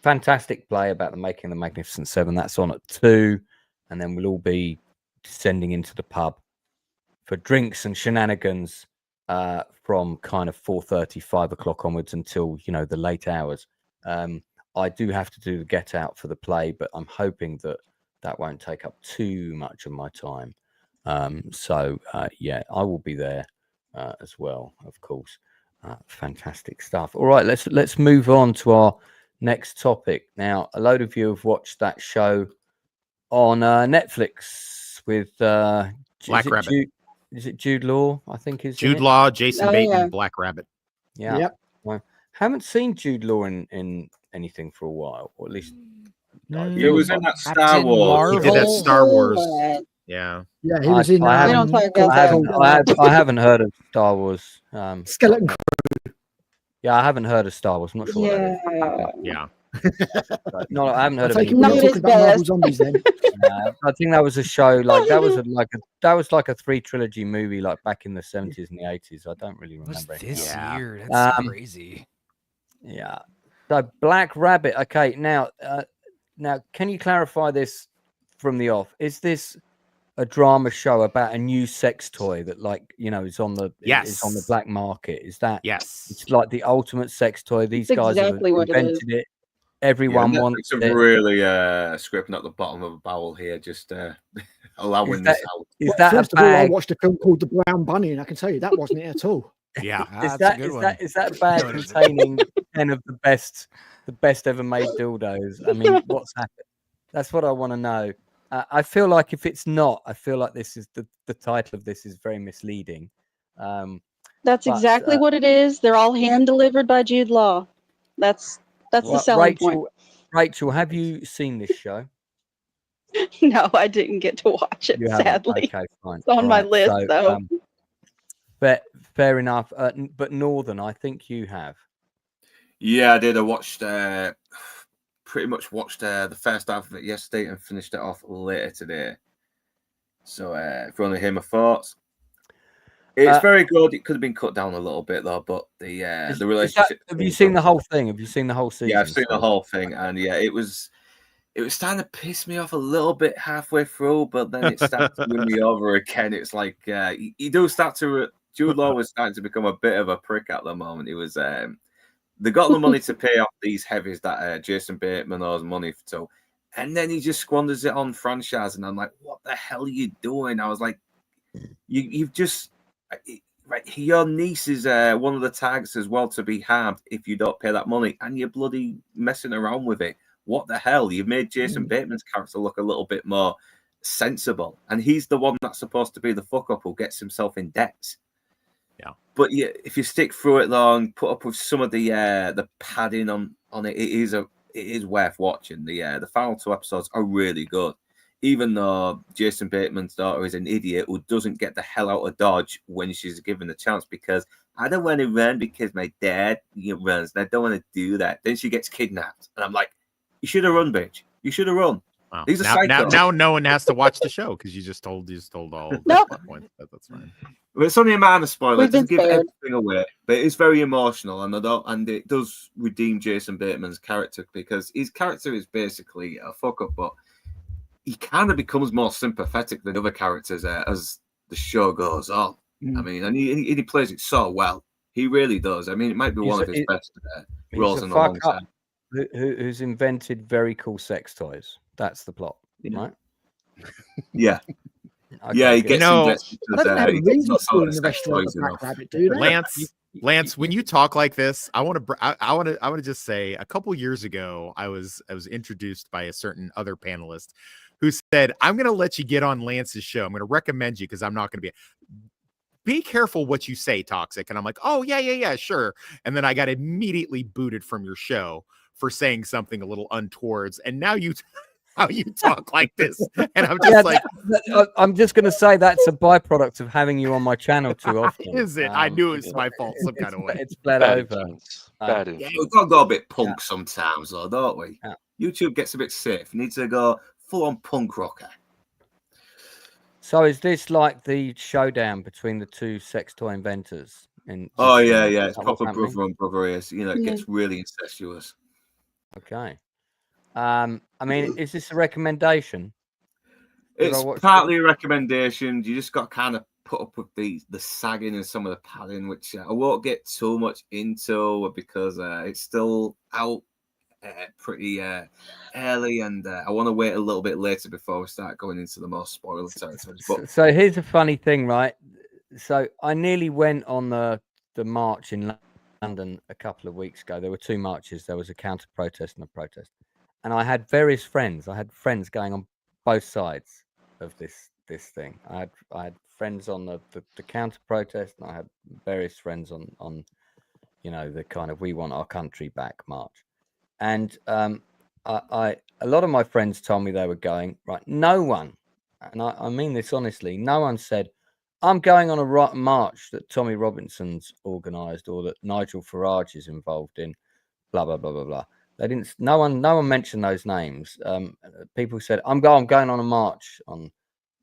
Fantastic play about the making of the Magnificent Seven. That's on at 2. And then we'll all be descending into the pub for drinks and shenanigans from kind of 4:30, 5 o'clock onwards until, the late hours. I do have to do the get out for the play, but I'm hoping that won't take up too much of my time. So I will be there as well, of course. Fantastic stuff. All right, let's move on to our next topic. Now, a load of you have watched that show on Netflix with Black Rabbit. Is it Jude Law? I think is Jude Law, Jason Bateman, Black Rabbit. Yeah. Yep. Well, haven't seen Jude Law in anything for a while, or at least he was in that Star Wars. He did that Star Wars. Yeah. Yeah, he was in. I haven't heard of Star Wars. Skeleton Crew. Yeah, I haven't heard of Star Wars. I'm not sure what that is. Yeah. No, I haven't heard of it. Zombies then. I think that was a show that was like a 3 trilogy movie like back in the 70s and the 80s. I don't really remember. This year, that's crazy. Yeah. So Black Rabbit. Okay, now can you clarify this from the off? Is this a drama show about a new sex toy that is on the black market? Is that it's like the ultimate sex toy? These guys have invented it. Everyone wants it. Really scraping at the bottom of a barrel here, just allowing this out. First of all, I watched a film called The Brown Bunny, and I can tell you that wasn't it at all. Yeah, is that bag containing 10 of the best ever made dildos? I mean, what's happened? That's what I want to know. I feel like if it's not, I feel like this is the title of this is very misleading. That's exactly what it is. They're all hand delivered by Jude Law. That's the selling point. Rachel, have you seen this show? No, I didn't get to watch it, sadly. Okay, fine. It's on my list, though. Fair enough. But Northern, I think you have. Yeah, I did. I watched, pretty much watched the first half of it yesterday and finished it off later today. So if you want to hear my thoughts, it's very good. It could have been cut down a little bit though, but the relationship. Have you seen the whole thing? Have you seen the whole season? Yeah, I've seen the whole thing, and yeah, it was starting to piss me off a little bit halfway through, but then it started to win me over again. It's like you do start to. Jude Law was starting to become a bit of a prick at the moment. He was They got the money to pay off these heavies that Jason Bateman owes money to, and then he just squanders it on franchise. And I'm like, what the hell are you doing? I was like, you've just right. Your niece is one of the targets as well to be harmed if you don't pay that money, and you're bloody messing around with it. What the hell? You've made Jason Bateman's character look a little bit more sensible, and he's the one that's supposed to be the fuck up who gets himself in debt. Yeah. But yeah, if you stick through it though and put up with some of the padding on it, it is worth watching. The final 2 episodes are really good. Even though Jason Bateman's daughter is an idiot who doesn't get the hell out of Dodge when she's given the chance, because I don't want to run because my dad runs and I don't want to do that. Then she gets kidnapped. And I'm like, you should have run, bitch. You should have run. Wow. He's a psycho. Now no one has to watch the show because you just told all the Nope. plot points. That's fine. Well, it's only a minor spoiler. We've It doesn't been give spared. everything away, but it's very emotional, and it does redeem Jason Bateman's character, because his character is basically a fuck up, but he kind of becomes more sympathetic than other characters as the show goes on. I mean, and he plays it so well. He really does. I mean, it might be one of his best roles in a long time. Who's invented very cool sex toys. That's the plot, right? Yeah. Okay, Yeah, he good. gets invested I don't have a he reason gets to not in the sex restaurant toys of Black enough. Rabbit, do they? Lance, when you talk like this, I want to just say a couple years ago, I was introduced by a certain other panelist who said, I'm going to let you get on Lance's show. I'm going to recommend you because I'm not going to be careful what you say, Toxic. And I'm like, oh, yeah, sure. And then I got immediately booted from your show for saying something a little untowards. And now how you talk like this. And I'm just I'm just going to say that's a byproduct of having you on my channel too often. Is it? I knew it was my fault some kind of way. It's bled Bad over. influence. Bad Yeah, influence. we've got to go a bit punk sometimes, though, don't we? Yeah. YouTube gets a bit safe. You need to go full-on punk rocker. So is this like the showdown between the 2 sex toy inventors? Oh, yeah. It's What's proper happening? brother and brother is. It gets really incestuous. Okay. I mean, is this a recommendation? It's partly a recommendation. You just got to kind of put up with the sagging and some of the padding, which I won't get too much into because it's still out pretty early, and I want to wait a little bit later before we start going into the more spoiler territories. But So here's a funny thing, right? So I nearly went on the march in London a couple of weeks ago. There were 2 marches. There was a counter protest and a protest. And I had various friends. I had friends going on both sides of this thing. I had friends on the counter protest, and I had various friends on the kind of we want our country back march. And a lot of my friends told me they were going, right. No one, and I mean this honestly, no one said, I'm going on a march that Tommy Robinson's organised or that Nigel Farage is involved in, blah blah blah blah blah. They didn't. No one mentioned those names. People said, I'm going on a march on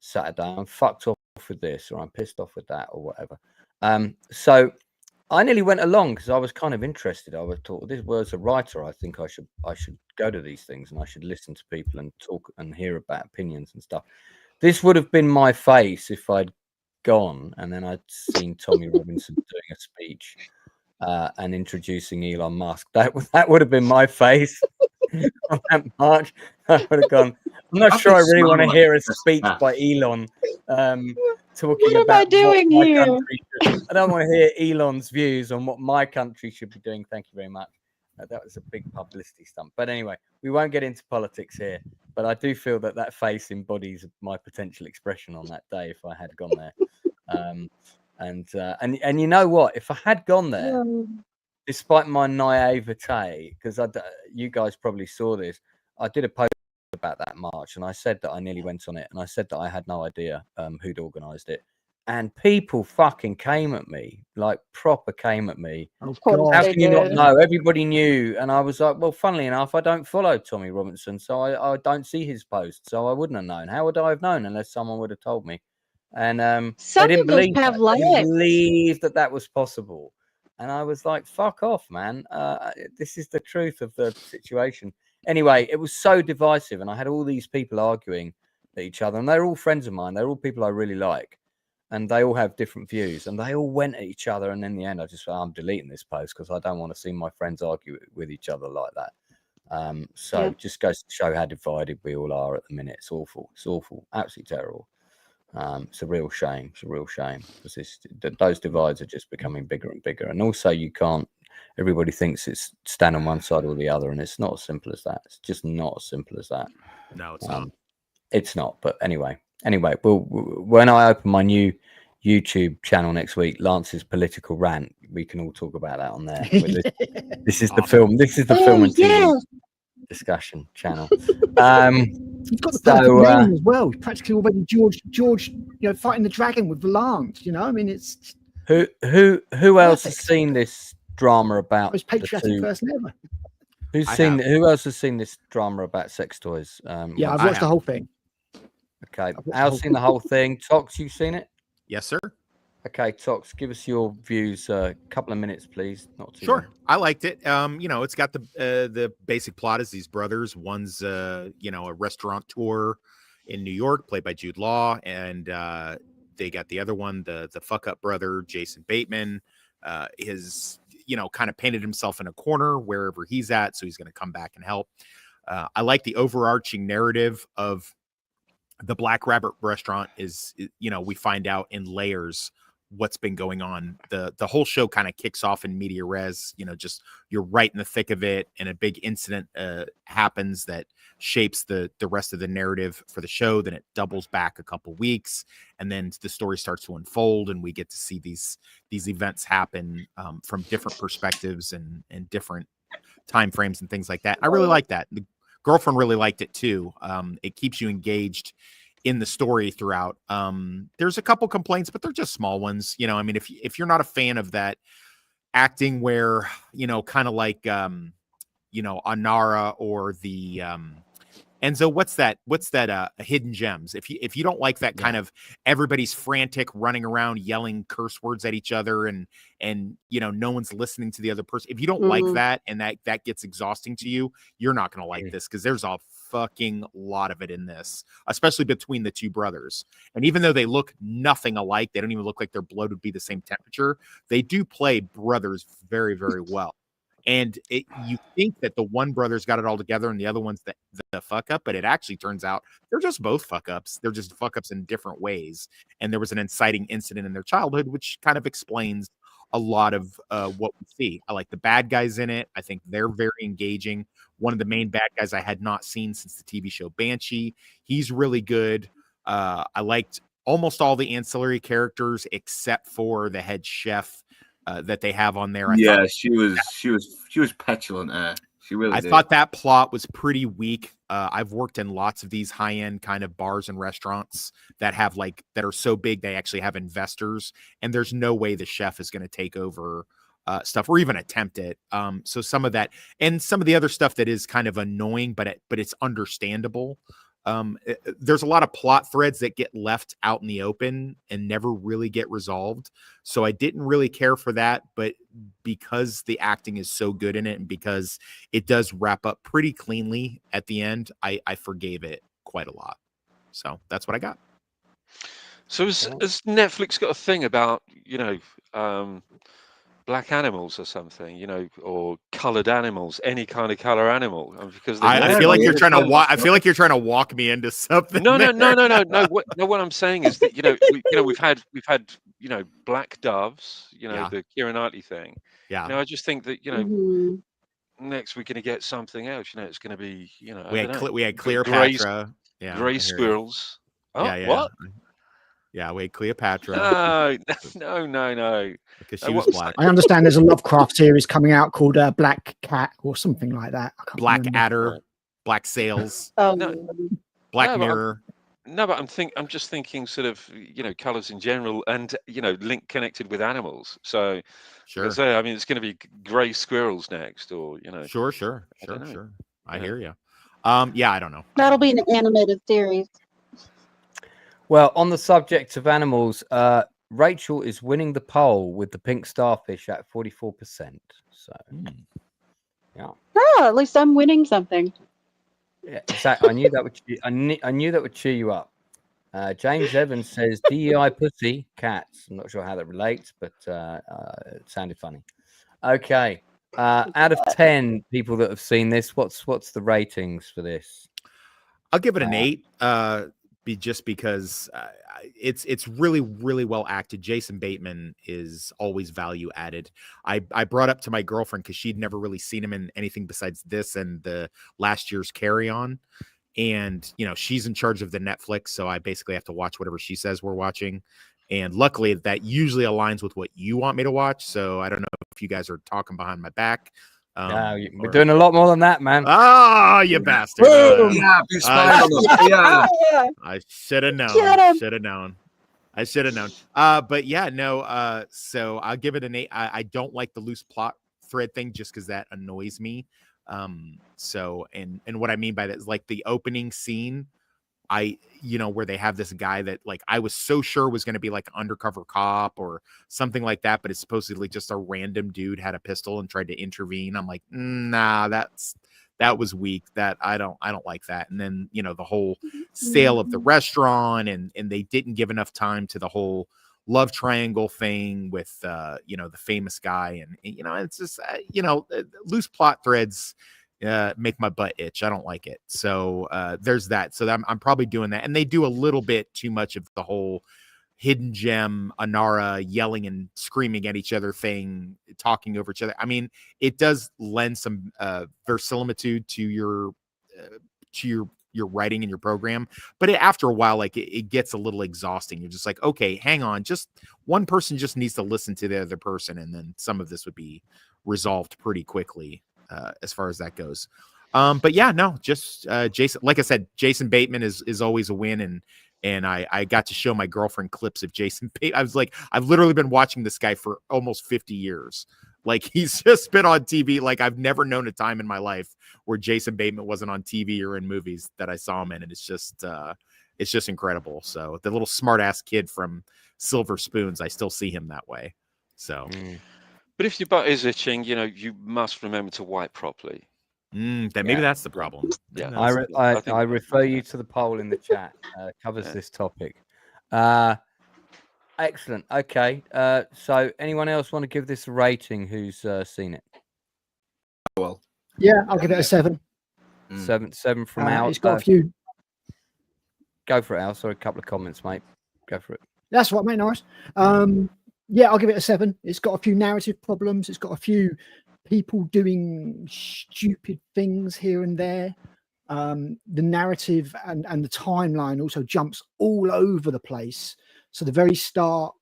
Saturday. I'm fucked off with this, or I'm pissed off with that, or whatever. So I nearly went along because I was kind of interested. I was thought, this was a writer. I think I should go to these things and I should listen to people and talk and hear about opinions and stuff. This would have been my face if I'd gone and then I'd seen Tommy Robinson doing a speech and introducing Elon Musk. That would have been my face on that march. I would have gone, I'm not sure I really want to hear a speech by Elon talking What am I doing my here? country I don't want to hear Elon's views on what my country should be doing. Thank you very much. That was a big publicity stunt. But anyway, we won't get into politics here. But I do feel that face embodies my potential expression on that day if I had gone there. And you know what? If I had gone there, despite my naivete, because you guys probably saw this, I did a post about that march, and I said that I nearly went on it, and I said that I had no idea who'd organised it, and people fucking came at me, like proper came at me. Of course How they can you not did. know? Everybody knew, and I was like, well, funnily enough, I don't follow Tommy Robinson, so I don't see his posts, so I wouldn't have known. How would I have known unless someone would have told me? And they Some didn't of us believe have that. They didn't legs. believe that was possible. And I was like, fuck off, man. This is the truth of the situation. Anyway, it was so divisive. And I had all these people arguing at each other. And they're all friends of mine. They're all people I really like. and they all have different views, and they all went at each other. And in the end, I just I'm deleting this post because I don't want to see my friends argue with each other like that. So just goes to show how divided we all are at the minute. It's awful. It's awful. Absolutely terrible. It's a real shame. It's a real shame because those divides are just becoming bigger and bigger. And also, you can't. Everybody thinks it's stand on one side or the other, and it's not as simple as that. It's just not as simple as that. No, it's not. It's not. But anyway, well, when I open my new YouTube channel next week, Lance's political rant, we can all talk about that on there. This is the film. This is the film and TV discussion channel. You've got the perfect name as well. Practically already George, fighting the dragon with Lance. I mean, it's who else has seen this drama about most patriotic person ever. Who else has seen this drama about sex toys? I've watched the whole thing. Okay, Al's seen the whole thing. Tox, you've seen it? Yes, sir. Okay, Tox, give us your views. A couple of minutes, please. Not too Sure. long. I liked it. It's got the basic plot is these brothers. One's a restaurateur in New York, played by Jude Law, and they got the other one, the fuck up brother, Jason Bateman. His kind of painted himself in a corner wherever he's at, so he's going to come back and help. I like the overarching narrative of the Black Rabbit restaurant is, we find out in layers what's been going on. The whole show kind of kicks off in media res, just you're right in the thick of it, and a big incident happens that shapes the rest of the narrative for the show. Then it doubles back a couple weeks, and then the story starts to unfold, and we get to see these events happen from different perspectives and different time frames and things like that. I really like that. The girlfriend really liked it too. It keeps you engaged in the story throughout. There's a couple complaints, but they're just small ones. I mean, if you're not a fan of that acting where, kind of like, Anara or the Enzo, what's that Hidden Gems? If you don't like that kind of everybody's frantic running around yelling curse words at each other and no one's listening to the other person. If you don't like that and that gets exhausting to you, you're not going to like this, because there's a fucking lot of it in this, especially between the two brothers. And even though they look nothing alike, they don't even look like their blood would be the same temperature. They do play brothers very, very well. And you think that the one brother's got it all together and the other one's the fuck up, but it actually turns out they're just both fuck ups. They're just fuck ups in different ways. And there was an inciting incident in their childhood, which kind of explains a lot of what we see. I like the bad guys in it. I think they're very engaging. One of the main bad guys I had not seen since the TV show Banshee. He's really good. I liked almost all the ancillary characters except for the head chef that they have on there. She was petulant. She really I did. thought that plot was pretty weak. I've worked in lots of these high-end kind of bars and restaurants that have that are so big they actually have investors, and there's no way the chef is going to take over stuff or even attempt it. So some of that and some of the other stuff that is kind of annoying, but it's understandable. There's a lot of plot threads that get left out in the open and never really get resolved. So I didn't really care for that, but because the acting is so good in it and because it does wrap up pretty cleanly at the end, I forgave it quite a lot. So that's what I got. So has Netflix got a thing about, black animals or something, or colored animals, any kind of color animal? Because I feel like you're trying to I feel like you're trying to walk me into something. No. What I'm saying is that we've had black doves, the Keira Knightley thing. Yeah. I just think that next we're going to get something else. It's going to be we had Cleopatra, gray squirrels. Oh, yeah. what? Yeah, we had Cleopatra. No. Because she was black. I understand there's a Lovecraft series coming out called Black Cat or something like that. I can't Black remember. Adder, Black Sails, Black Mirror. But I'm just thinking sort of, colors in general and, connected with animals. So, sure. it's going to be gray squirrels next or, Sure. I hear you. I don't know. That'll be an animated series. Well, on the subject of animals, Rachel is winning the poll with the pink starfish at 44%. So, yeah. Oh, at least I'm winning something. Yeah, exactly. I knew that would. I knew that would cheer you up. James Evans says DEI pussy cats. I'm not sure how that relates, but it sounded funny. Okay. Out of 10 people that have seen this, what's the ratings for this? I'll give it an 8. Just because it's really, really well acted. Jason Bateman is always value added. I brought up to my girlfriend because she'd never really seen him in anything besides this and the last year's Carry On. And, you know, she's in charge of the Netflix, so I basically have to watch whatever she says we're watching. And luckily, that usually aligns with what you want me to watch. So I don't know if you guys are talking behind my back. We're doing a lot more than that, man. Oh, you bastard. Yeah, I should have known. I should have known. But yeah, no. So I'll give it an 8. I don't like the loose plot thread thing just because that annoys me. So and what I mean by that is like the opening scene, where they have this guy that like I was so sure was going to be like an undercover cop or something like that, but it's supposedly just a random dude had a pistol and tried to intervene. I'm like, nah, that was weak. That I don't like that. And then, the whole sale of the restaurant and they didn't give enough time to the whole love triangle thing with, the famous guy. And it's just, loose plot threads make my butt itch. I don't like it. So there's that. So I'm probably doing that. And they do a little bit too much of the whole hidden gem, Anara yelling and screaming at each other thing, talking over each other. I mean, it does lend some verisimilitude to your writing and your program, but after a while, like it gets a little exhausting. You're just like, okay, hang on, just one person just needs to listen to the other person, and then some of this would be resolved pretty quickly as far as that goes. But yeah, no, just Jason. Like I said, Jason Bateman is always a win, and I got to show my girlfriend clips of Jason Bateman. I was like, I've literally been watching this guy for almost 50 years. Like he's just been on TV. Like I've never known a time in my life where Jason Bateman wasn't on TV or in movies that I saw him in. And it's just incredible. So the little smart ass kid from Silver Spoons, I still see him that way. So, but if your butt is itching, you must remember to wipe properly. Then maybe that's the problem. Yeah, I refer you to the poll in the chat. Covers this topic. Excellent. Okay. So anyone else want to give this a rating who's seen it? Well, yeah, I'll give it a 7. 7 from Al. It's got a few. Go for it, Al. Sorry, a couple of comments, mate. Go for it. That's what, mate. Nice. Yeah, I'll give it a 7. It's got a few narrative problems. It's got a few people doing stupid things here and there. The narrative and the timeline also jumps all over the place. So the very start,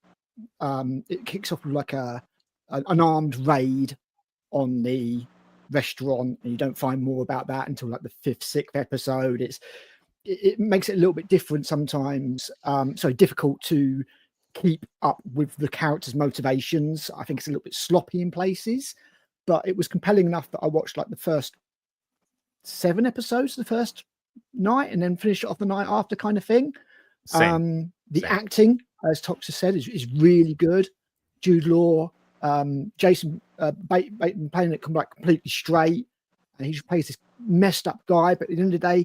it kicks off with like an armed raid on the restaurant, and you don't find more about that until like the 5th, 6th episode. It makes it a little bit different sometimes. So difficult to keep up with the characters' motivations. I think it's a little bit sloppy in places, but it was compelling enough that I watched like the first 7 episodes the first night and then finished it off the night after, kind of thing. Same. The acting, as Toxa said, is really good. Jude Law, Jason Bateman playing it like completely straight, and he just plays this messed up guy. But at the end of the day,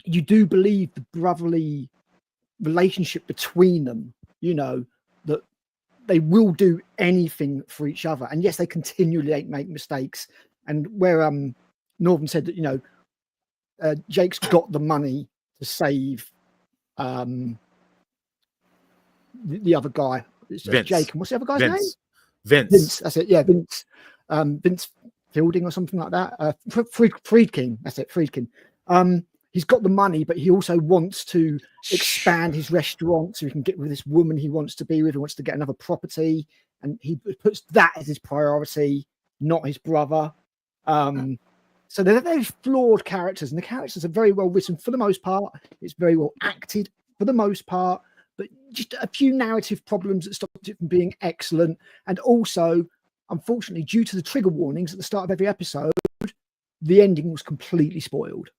you do believe the brotherly relationship between them. That they will do anything for each other, and yes, they continually make mistakes. And where Northern said that Jake's got the money to save the other guy. It's Jake, and what's the other guy's name? Vince. That's it. Yeah, Vince. Vince Fielding or something like that. Friedkin. That's it. Friedkin. He's got the money, but he also wants to expand his restaurant so he can get with this woman he wants to be with. He wants to get another property, and he puts that as his priority, not his brother. So they're very flawed characters, and the characters are very well written for the most part. It's very well acted for the most part, but just a few narrative problems that stopped it from being excellent. And also, unfortunately, due to the trigger warnings at the start of every episode, the ending was completely spoiled.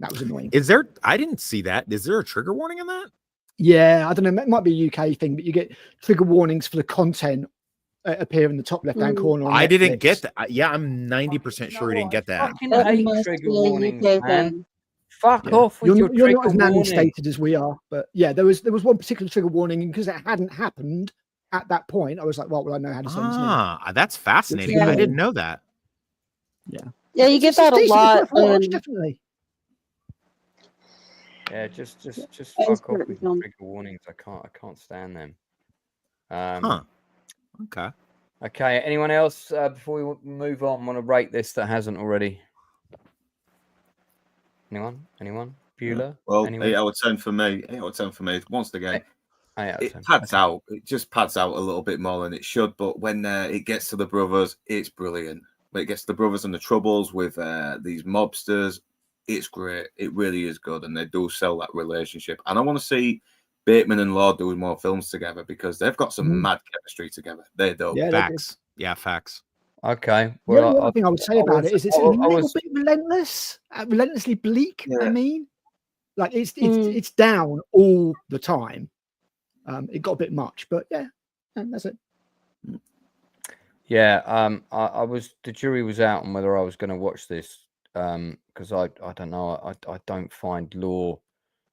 That was annoying. I didn't see that. Is there a trigger warning in that? Yeah, I don't know. It might be a UK thing, but you get trigger warnings for the content appear in the top left-hand corner. I didn't get that. Yeah, I'm 90% sure I didn't get that. I hate trigger warnings, man. Fuck off with your You're not trigger as nanny warning. stated as we are, but yeah, there was one particular trigger warning, and because it hadn't happened at that point, I was like, well, I know how to say this name. Ah, that's fascinating. Yeah. I didn't know that. Yeah, you get It's that a decent, it's lot. worth a watch, in- definitely. Yeah, just That is fuck off certain with films. trigger warnings. I can't stand them. Okay. Okay. Anyone else before we move on want to rate this that hasn't already? Anyone? Bueller? Well, Anyone? 8 out of 10 for me. 8 out of 10 for me. Once again, 8 out of it 10. pads out. It just pads out a little bit more than it should. But when it gets to the brothers, it's brilliant. When it gets to the brothers and the troubles with these mobsters, it's great. It really is good, and they do sell that relationship. And I want to see Bateman and Lord doing more films together because they've got some mad chemistry together. They do. Yeah, Facts. Yeah, facts. Okay. The Well, only other thing I would say about it is it's a little bit relentless, relentlessly bleak. Yeah. I mean, like it's down all the time. It got a bit much, but yeah, and that's it. Yeah. The jury was out on whether I was going to watch this because I don't know. I don't find Law,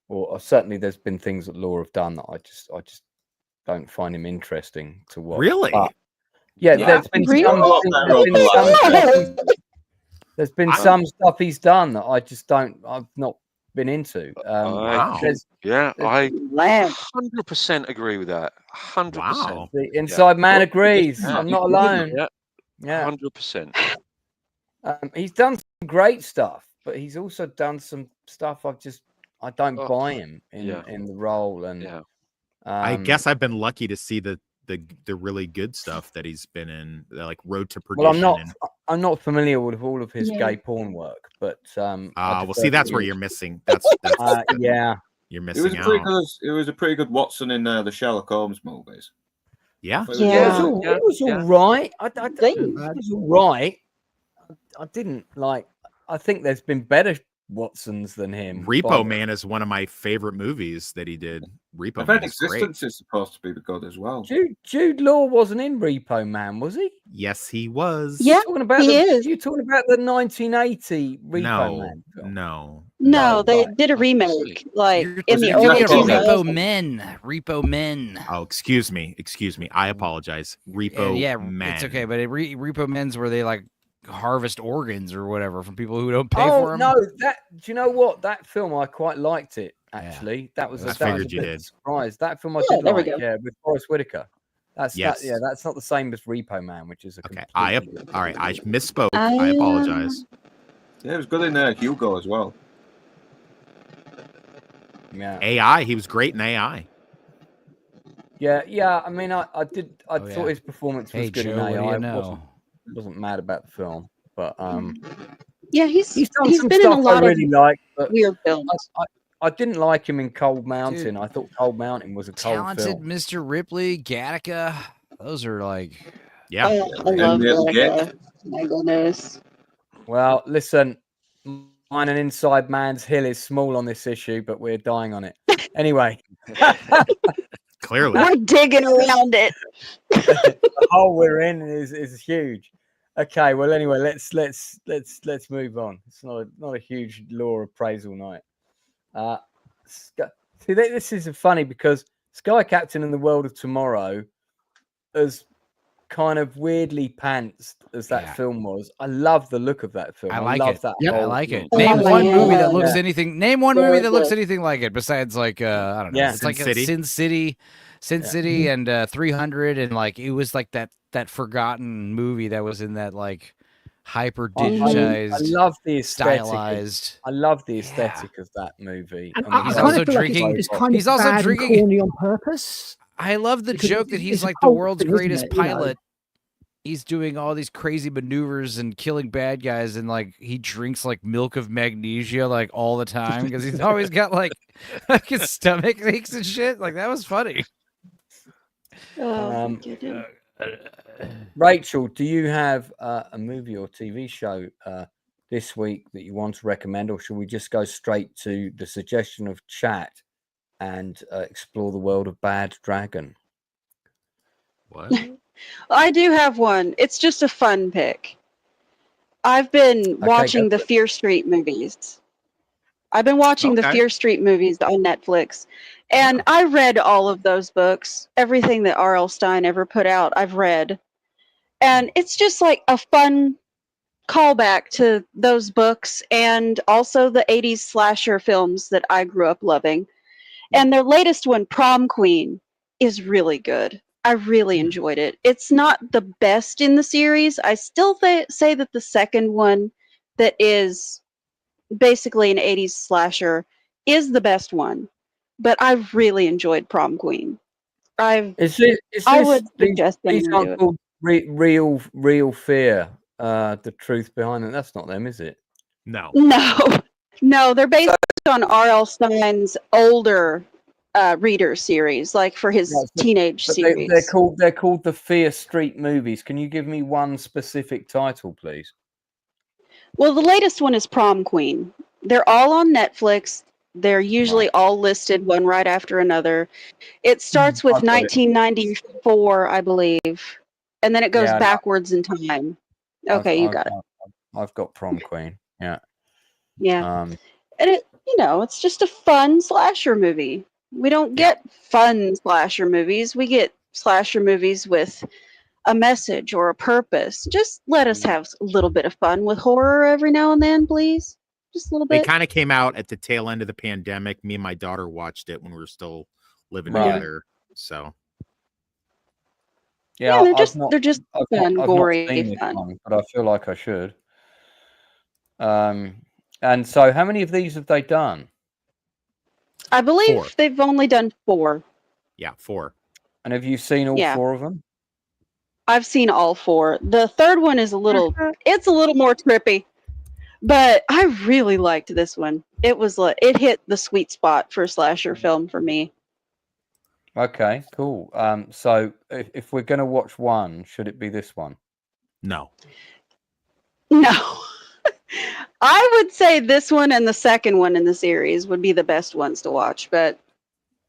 or certainly there's been things that Law have done that I just don't find him interesting to watch. Really? But, yeah, there's been some stuff he's done that I've not been into. I 100% agree with that. 100%. The Inside Man agrees. Yeah. I'm not alone. Yeah. 100%. He's done some great stuff, but he's also done some stuff I don't buy him in the role. And I guess I've been lucky to see the really good stuff that he's been in, like Road to Perdition. Well, I'm not familiar with all of his gay porn work, but well, see, that's where you're missing. That's yeah, you're It missing was out. It was a pretty good Watson in the Sherlock Holmes movies. Yeah, it was all right. It was all right. I didn't like. I think there's been better Watsons than him. Repo Man is one of my favorite movies that he did. Repo I've Man heard is great. Existence is supposed to be good as well. Jude Law wasn't in Repo Man, was he? Yes, he was. Yeah, he is. You're talking about the 1980 Repo Man film. No, they did a remake, like in the early Repo Men. Oh, excuse me. I apologize. Repo Men. It's okay, but Repo Men's where they like harvest organs or whatever from people who don't pay for them. No, do you know what? That film I quite liked it actually. That was a surprise. That film I did like. Yeah, with Forrest Whitaker. That's not the same as Repo Man, which is okay. I misspoke. I apologize. Yeah, it was good in Hugo as well. Yeah. AI. He was great in AI. Yeah. I mean, I thought his performance was good in AI. Wasn't mad about the film, but yeah, he's done some been stuff in a lot I really of like, but weird films. I didn't like him in Cold Mountain. I thought Cold Mountain was a talented cold film. Mr. Ripley, Gattaca. Those are like, I love Gattaca. My goodness. Well, listen, mine and Inside Man's Hill is small on this issue, but we're dying on it anyway. Clearly, we're digging around it. The hole we're in is huge. Okay, well, anyway, let's move on. It's not a huge Law appraisal night. See, this is funny because Sky Captain and the World of Tomorrow, as kind of weirdly pantsed as that film was, I love the look of that film. I like it. I like it. Name one movie that looks anything. Name one movie that looks anything like it. Besides, like I don't know. It's like Sin City, and 300, and like it was like that forgotten movie that was in that like hyper digitized. I love the aesthetic. Stylized. I love the aesthetic of that movie. And he's also drinking. He's also drinking corny on purpose. I love the joke that he's like the world's greatest pilot. He's doing all these crazy maneuvers and killing bad guys, and like he drinks like milk of magnesia like all the time because he's always got like his stomach aches and shit. Like that was funny. Rachel, do you have a movie or TV show this week that you want to recommend, or should we just go straight to the suggestion of chat and explore the world of Bad Dragon? What? I do have one. It's just a fun pick. I've been watching the Fear Street movies. I've been watching the Okay. Fear Street movies on Netflix, and I read all of those books. Everything that R.L. Stine ever put out, I've read. And it's just like a fun callback to those books and also the 80s slasher films that I grew up loving. And their latest one, Prom Queen, is really good. I really enjoyed it. It's not the best in the series. I still say that the second one, that is basically an 80s slasher, is the best one. But I really enjoyed Prom Queen. I would suggest these anyone do aren't it. called real fear. The truth behind it. That's not them, is it? No. No, they're based on R.L. Stine's older reader series, like for his teenage But series. they're called the Fear Street movies. Can you give me one specific title, please? Well, the latest one is Prom Queen. They're all on Netflix. They're usually all listed one right after another. It starts with I've got it. 1994, I believe, and then it goes Yeah, backwards in time. Okay, you got it. I've got Prom Queen. Yeah. Yeah. And it's just a fun slasher movie. We don't get fun slasher movies. We get slasher movies with a message or a purpose. Just let us have a little bit of fun with horror every now and then, please. Just a little They bit. kind of came out at the tail end of the pandemic. Me and my daughter watched it when we were still living Right. together. So Yeah, they're just fun, I've gory not seen this fun. one, but I feel like I should. And so how many of these have they done? I believe 4. they've only done 4. Yeah, 4. And have you seen all 4 of them? I've seen all 4. The third one is it's a little more trippy, but I really liked this one. It hit the sweet spot for a slasher film for me. Okay, cool. So if we're going to watch one, should it be this one? No. No. I would say this one and the second one in the series would be the best ones to watch, but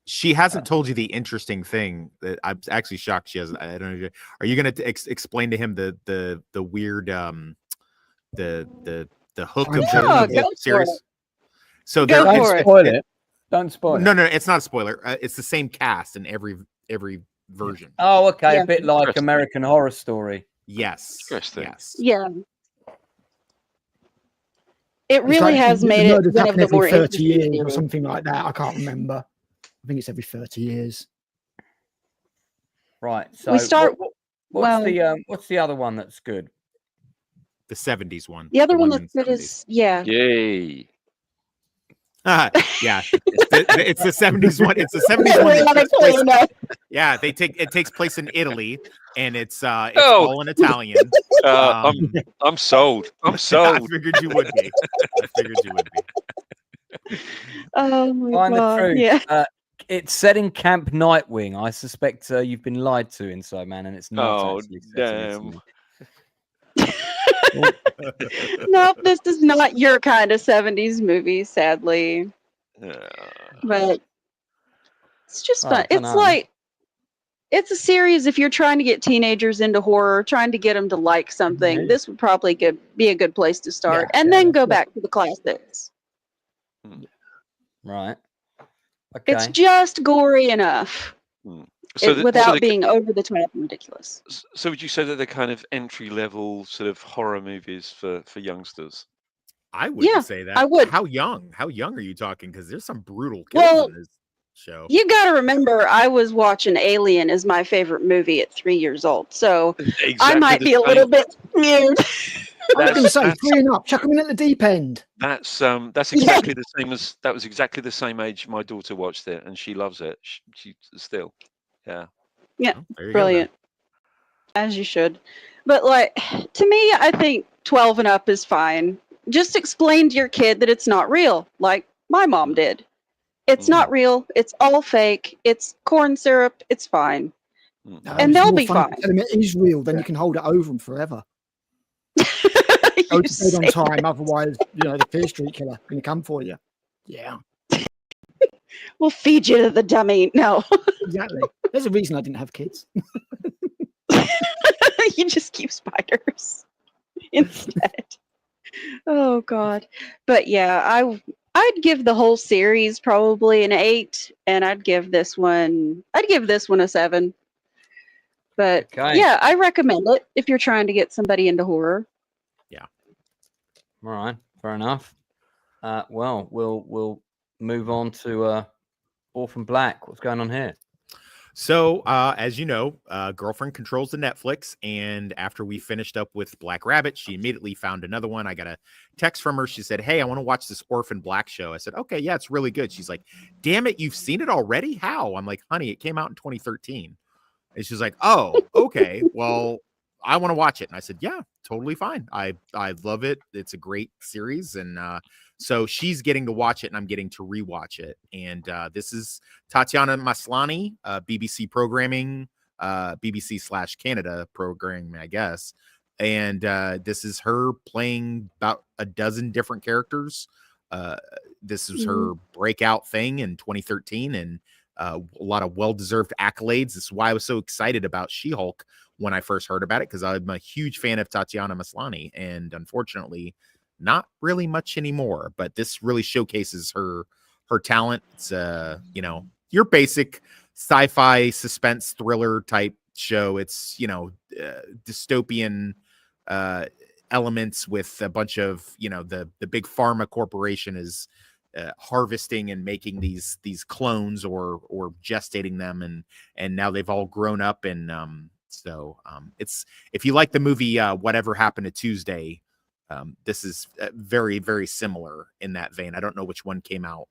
She hasn't told you the interesting thing that I'm actually shocked she hasn't. I don't know. Are you going to explain to him the weird the hook of the series? So don't spoil it. Don't spoil it. No, it's not a spoiler. It's the same cast in every version. Oh, okay. Yeah. A bit like American Horror Story. Yes. Interesting. Yes. yeah. It It's really like has made it murders one of happen the more every 30 years interesting or series. something like that. I can't remember. I think it's every 30 years. Right. So We start- what's the other one that's good? The 70s one. The other one in that's good the is Yay. 70s. Yeah. It's the 70s one. It's the 70s one. That takes place, yeah, it takes place in Italy, and it's all in Italian. I'm sold. I'm I sold. figured you would be. Oh my Find the god! truth. Yeah. It's set in Camp Nightwing. I suspect you've been lied to, Inside Man, and it's not. Oh, actually set in damn. Italy. Nope, this is not your kind of 70s movie, sadly. But it's just fun. It's a series if you're trying to get teenagers into horror, trying to get them to like something. This would probably be a good place to start, and then go back to the classics. Right. Okay. It's just gory enough without being over the top and ridiculous. So would you say that they're kind of entry level sort of horror movies for youngsters? I wouldn't say that. I would. How young are you talking? Because there's some brutal kills in this show. You got to remember, I was watching Alien as my favorite movie at 3 years old, so I might be a little bit weird. I was going to say 3 and up. Chuck them in at the deep end. That's exactly the same as that was exactly the same age my daughter watched it, and she loves it. She still, yeah. Yeah, There you go, brilliant. As you should. But like, to me, I think 12 and up is fine. Just explain to your kid that it's not real, like my mom did. It's not real. It's all fake. It's corn syrup. It's fine. No, And it's they'll more be fun fine. to tell them it is real, then you can hold it over them forever. Go You to bed on say time, that. otherwise, the Fear Street killer going to come for you. Yeah, We'll feed you to the dummy. No. exactly. There's a reason I didn't have kids. You just keep spiders instead. Oh God. But yeah, I'd give the whole series probably an 8, and I'd give this one a 7. But Okay. yeah, I recommend it if you're trying to get somebody into horror. All right, fair enough. Well, we'll move on to Orphan Black. What's going on here? So, as you know, girlfriend controls the Netflix, and after we finished up with Black Rabbit, she immediately found another one. I got a text from her. She said, "Hey, I want to watch this Orphan Black show." I said, "Okay, yeah, it's really good." She's like, "Damn it, you've seen it already? How?" I'm like, "Honey, it came out in 2013." And she's like, "Oh, okay. Well, I want to watch it." And I said, "Yeah, totally fine. I love it. It's a great series." And so she's getting to watch it, and I'm getting to rewatch it. And this is Tatiana Maslany, BBC programming, BBC/Canada programming, I guess. And this is her playing about a dozen different characters. This is her breakout thing in 2013, and a lot of well-deserved accolades. This is why I was so excited about She-Hulk when I first heard about it, because I'm a huge fan of Tatiana Maslany, and unfortunately not really much anymore. But this really showcases her talent. It's your basic sci-fi suspense thriller type show. It's dystopian elements with a bunch of the big pharma corporation is harvesting and making these clones or gestating them, and now they've all grown up, and so it's, if you like the movie Whatever Happened to Tuesday, this is very, very similar in that vein. I don't know which one came out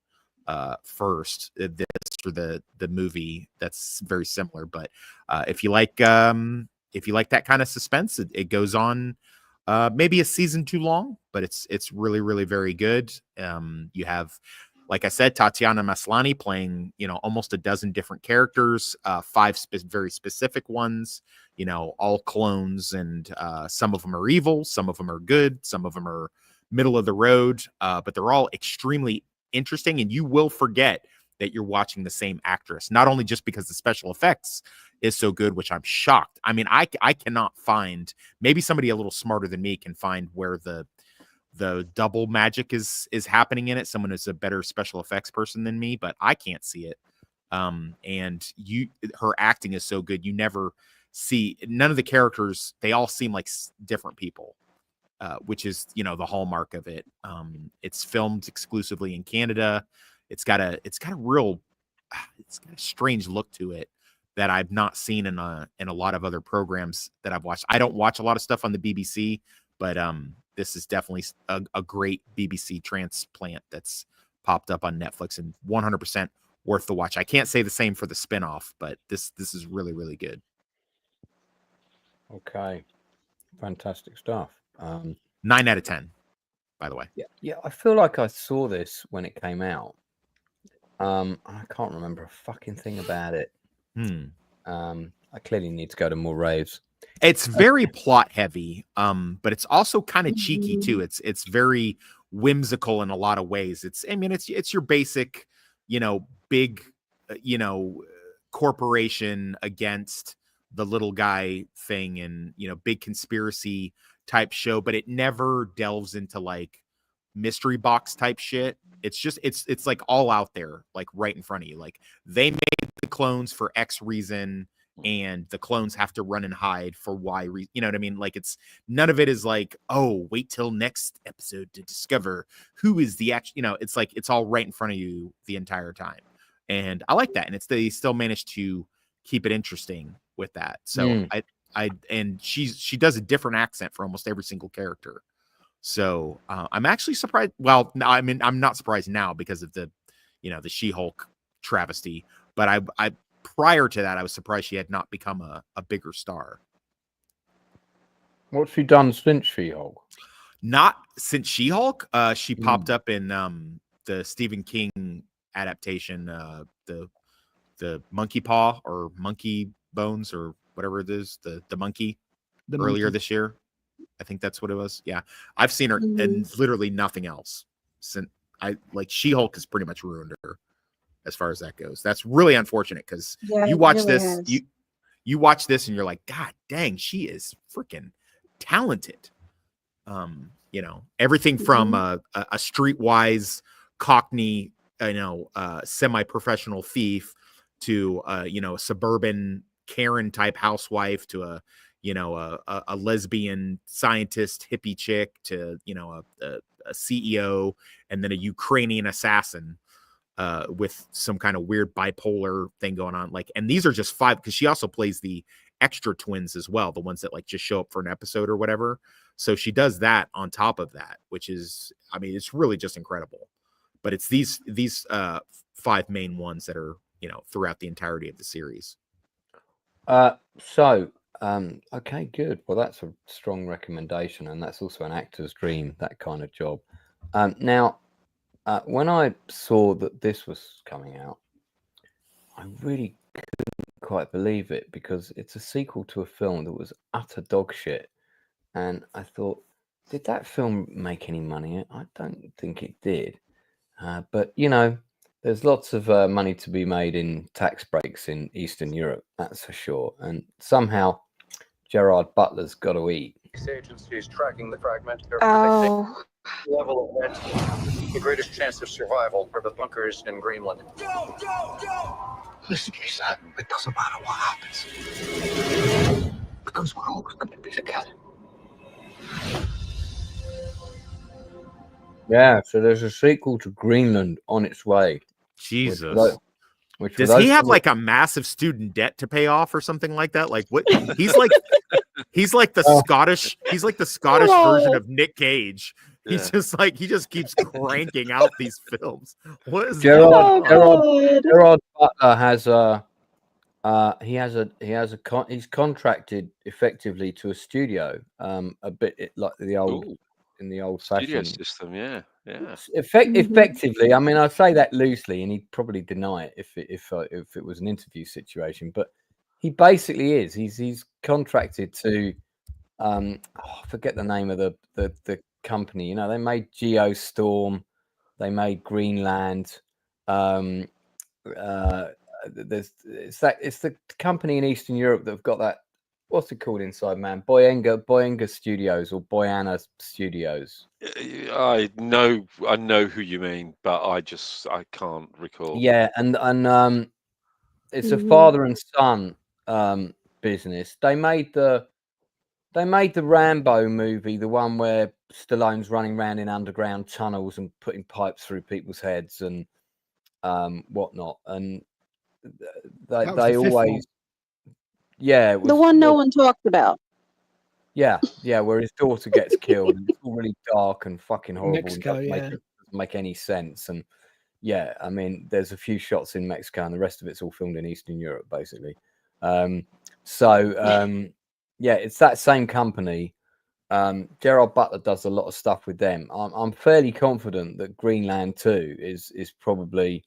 first, this or the movie that's very similar, but if you like that kind of suspense, it goes on maybe a season too long, but it's really, really very good. You have, like I said, Tatiana Maslany playing almost a dozen different characters, 5 very specific ones, all clones, and some of them are evil, some of them are good, some of them are middle of the road, but they're all extremely interesting, and you will forget that you're watching the same actress, not only just because the special effects is so good, which I'm shocked. I mean, I cannot find, maybe somebody a little smarter than me can find where the double magic is happening in it. Someone who's a better special effects person than me, but I can't see it. And her acting is so good. You never see, none of the characters, they all seem like different people, which is, the hallmark of it. It's filmed exclusively in Canada. It's got a strange look to it that I've not seen in a lot of other programs that I've watched. I don't watch a lot of stuff on the BBC, but this is definitely a great BBC transplant that's popped up on Netflix, and 100% worth the watch. I can't say the same for the spinoff, but this is really, really good. Okay, fantastic stuff. 9 out of 10, by the way. Yeah. I feel like I saw this when it came out. I can't remember a fucking thing about it. I clearly need to go to more raves. It's very plot heavy, but it's also kind of cheeky too. It's very whimsical in a lot of ways. It's your basic, big, corporation against the little guy thing, and big conspiracy type show, but it never delves into like mystery box type shit. It's just it's like all out there, like right in front of you. Like, they made the clones for X reason, and the clones have to run and hide for Y reason. You know what I mean? Like, it's none of it is like, oh, wait till next episode to discover who is the actual. It's like it's all right in front of you the entire time, and I like that. And they still managed to keep it interesting with that. So and she does a different accent for almost every single character. So I'm actually surprised. Well, I mean, I'm not surprised now because of the She-Hulk travesty. But I prior to that, I was surprised she had not become a bigger star. What's she done since She-Hulk? Not since She-Hulk. She popped up in the Stephen King adaptation, the Monkey Paw or Monkey Bones or whatever it is, the monkey earlier this year. I think that's what it was. Yeah. I've seen her in literally nothing else since She-Hulk has pretty much ruined her as far as that goes. That's really unfortunate, because you watch this, you watch this and you're like, God dang, she is freaking talented. Everything from a streetwise Cockney, semi-professional thief to a suburban Karen type housewife to a lesbian scientist hippie chick to a CEO, and then a Ukrainian assassin with some kind of weird bipolar thing going on. Like, and these are just 5, because she also plays the extra twins as well, the ones that like just show up for an episode or whatever. So she does that on top of that, which is, I mean, it's really just incredible. But it's these 5 main ones that are, throughout the entirety of the series. Okay, good. Well, that's a strong recommendation, and that's also an actor's dream, that kind of job. Now, when I saw that this was coming out, I really couldn't quite believe it, because it's a sequel to a film that was utter dog shit. And I thought, did that film make any money? I don't think it did. But, there's lots of money to be made in tax breaks in Eastern Europe, that's for sure. And somehow Gerard Butler's got to eat. Agency is tracking the fragment. Oh. Level of rent, the greatest chance of survival for the bunkers in Greenland. Go, go, go! Listen, son, it doesn't matter what happens, because we're all going to be together. Yeah, so there's a sequel to Greenland on its way. Jesus. Does he have like a massive student debt to pay off or something like that? Like what? He's like the Scottish. He's like the Scottish version of Nick Cage. He's just like, he just keeps cranking out these films. What is Gerard Butler has he's contracted effectively to a studio, a bit like the old in the old Studio fashioned system. Yeah. Effectively, I mean, I say that loosely, and he'd probably deny it if it was an interview situation. But he basically is. He's contracted to, I forget the name of the company. They made Geostorm, they made Greenland. It's the company in Eastern Europe that've got that. What's it called inside, man? Boyenga Studios or Boyana Studios. I know who you mean, but I can't recall. Yeah, and it's a father and son business. They made the Rambo movie, the one where Stallone's running around in underground tunnels and putting pipes through people's heads and whatnot. And they always. Yeah, the one no one talked about. Yeah, where his daughter gets killed. And it's all really dark and fucking horrible. Mexico, and doesn't make any sense. And yeah, I mean, there's a few shots in Mexico, and the rest of it's all filmed in Eastern Europe, basically. Yeah, it's that same company. Gerard Butler does a lot of stuff with them. I'm fairly confident that Greenland 2 is probably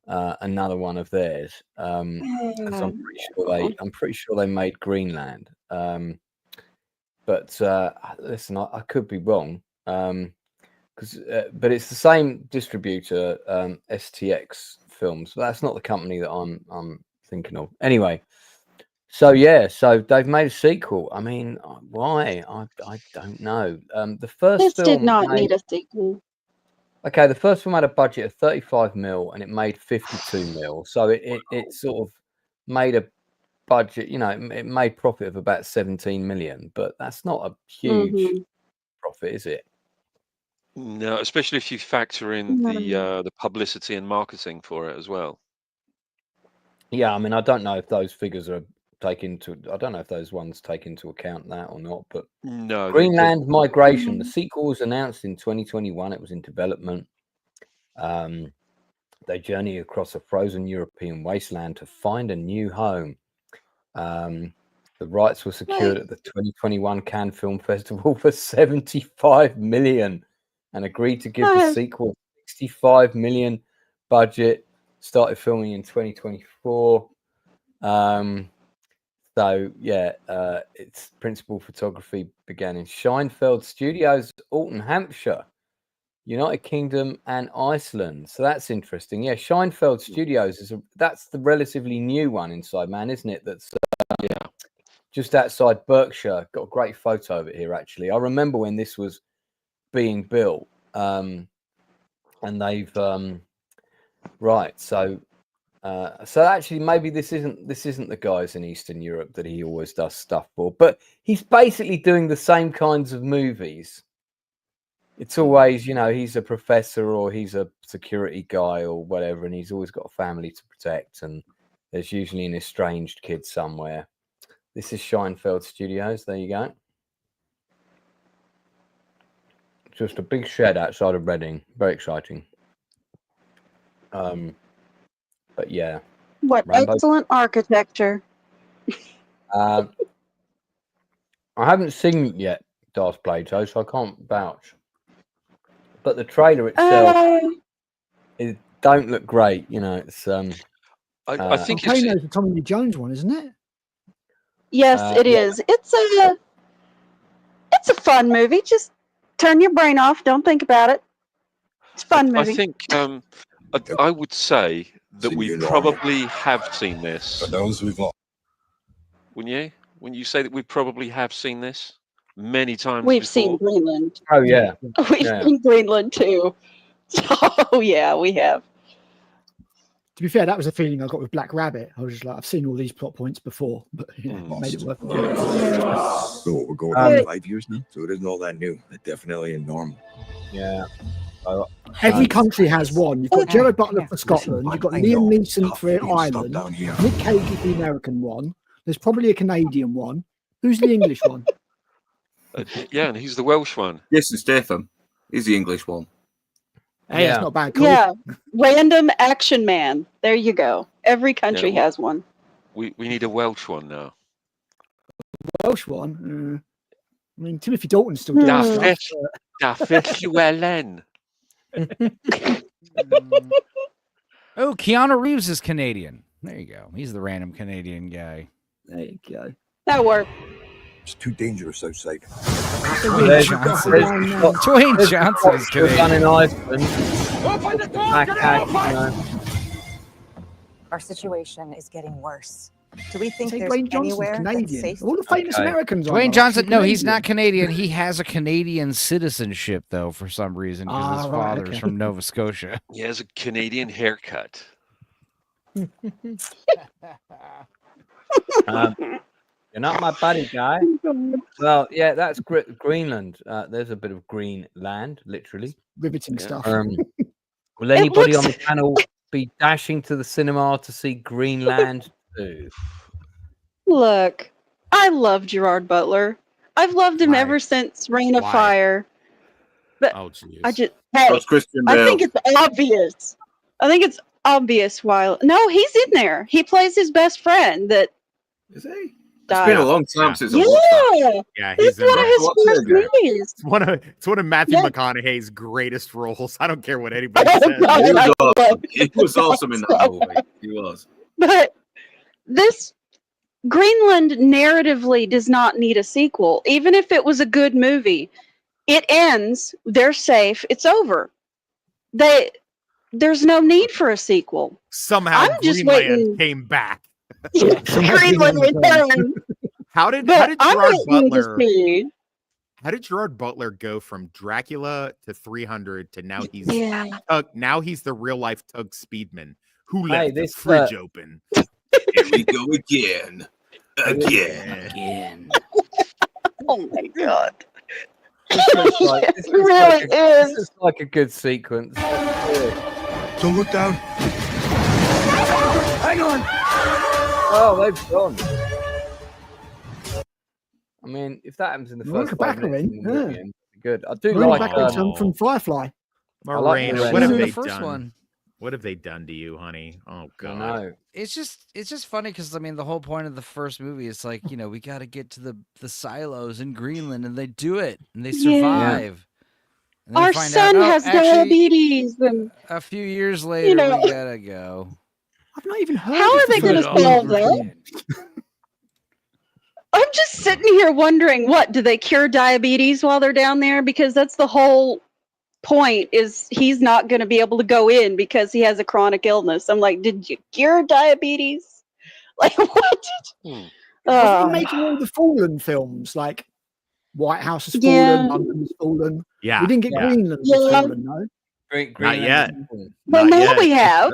another one of theirs, because I'm pretty sure they made Greenland. But listen, I could be wrong, but it's the same distributor, STX Films. But that's not the company that I'm thinking of. Anyway, so they've made a sequel. I mean, why? I don't know. The first film did not need a sequel. Okay, the first film had a budget of 35 mil and it made 52 mil. So it sort of made a budget, it made profit of about 17 million, but that's not a huge profit, is it? No, especially if you factor in the publicity and marketing for it as well. Yeah, I mean, I don't know if those figures are I don't know if those ones take into account that or not, but no. Greenland Migration, the sequel was announced in 2021. It was in development. They journey across a frozen European wasteland to find a new home. The rights were secured at the 2021 Cannes Film Festival for 75 million and agreed to give the sequel 65 million budget. Started filming in 2024. Its principal photography began in Scheinfeld Studios, Alton, Hampshire, United Kingdom, and Iceland. So that's interesting. Yeah, Scheinfeld Studios that's the relatively new one inside, man, isn't it? That's just outside Berkshire. Got a great photo of it here, actually. I remember when this was being built. and they've right. So actually, maybe this isn't the guys in Eastern Europe that he always does stuff for, but he's basically doing the same kinds of movies. It's always, he's a professor or he's a security guy or whatever, and he's always got a family to protect, and there's usually an estranged kid somewhere. This is Scheinfeld Studios. There you go. Just a big shed outside of Reading. Very exciting. But yeah. What Rambo. excellent architecture. I haven't seen yet Darth Plato, so I can't vouch. But the trailer itself it don't look great. It's I think Volcano's the Tommy Lee Jones one, isn't it? Yes, it is. It's a fun movie. Just turn your brain off. Don't think about it. It's a fun movie. I think I would say that we probably have seen this. For those we've lost. Wouldn't you? Wouldn't you say that we probably have seen this many times We've before? seen Greenland. Oh yeah. We've seen Greenland too. Oh yeah, we have. To be fair, that was a feeling I got with Black Rabbit. I was just like, I've seen all these plot points before, but made it worth it. So we're going on 5 years now, so it isn't all that new. It's definitely normal. Yeah. Every country has one. You've got Gerard Butler for Scotland. You've got Liam Neeson for Ireland. Nick Cage is the American one. There's probably a Canadian one. Who's the English one? Yeah, and who's the Welsh one? Jason Statham. He's the English one. Hey, that's not bad. Cool. Yeah, random action man. There you go. Every country has one. We need a Welsh one now. Welsh one. I mean, Timothy Dalton's still doing stuff. Daffy Llewellyn. Oh, Keanu Reeves is Canadian. There you go. He's the random Canadian guy. There you go. That worked. It's too dangerous outside. Dwayne Johnson is Canadian. in Iceland. Open the door! Get out! Our situation is getting worse. Do we think Say there's Dwayne Johnson's anywhere that's Canadian. safe? All the famous Americans are. Dwayne Johnson, no, he's not Canadian. He has a Canadian citizenship, though, for some reason, because his father's from Nova Scotia. He has a Canadian haircut. You're not my buddy, guy. Well, yeah, that's Greenland. There's a bit of green land, literally. Riveting stuff. Will anybody on the panel be dashing to the cinema to see Greenland 2? Look, I love Gerard Butler. I've loved him ever since Reign of Fire. But I just, I think it's obvious. I think it's obvious. No, he's in there. He plays his best friend. That is he? It's been a long time since I watched that. Yeah, he's one of his first movies. It's one of Matthew McConaughey's greatest roles. I don't care what anybody says. He was awesome in that movie. He was. But this Greenland narratively does not need a sequel. Even if it was a good movie, it ends. They're safe. It's over. There's no need for a sequel. Somehow Greenland came back. Greenland returned. How did Gerard Butler go from Dracula to 300 to now he's now he's the real life Tug Speedman who left the fridge open? Here we go again. Oh my god. This is like a good sequence. Don't look down. Hang on. Oh, they've gone. I mean, if that happens in the first 5 minutes, good. I do like from Firefly. Moraine, what have they first done? one. What have they done to you, honey? Oh god. No. It's just funny because I mean the whole point of the first movie is like, we got to get to the silos in Greenland, and they do it and they survive. And our son has diabetes, and a few years later we gotta go. I've not even heard. How are they going to solve that? I'm just sitting here wondering, do they cure diabetes while they're down there? Because that's the whole point, is he's not going to be able to go in because he has a chronic illness. I'm like, did you cure diabetes? Like, what? Are they making all the Fallen films? Like, White House has fallen, London has fallen. Yeah. We didn't get Greenland has fallen, no? Greenland yet. Well, Not now yet. we have.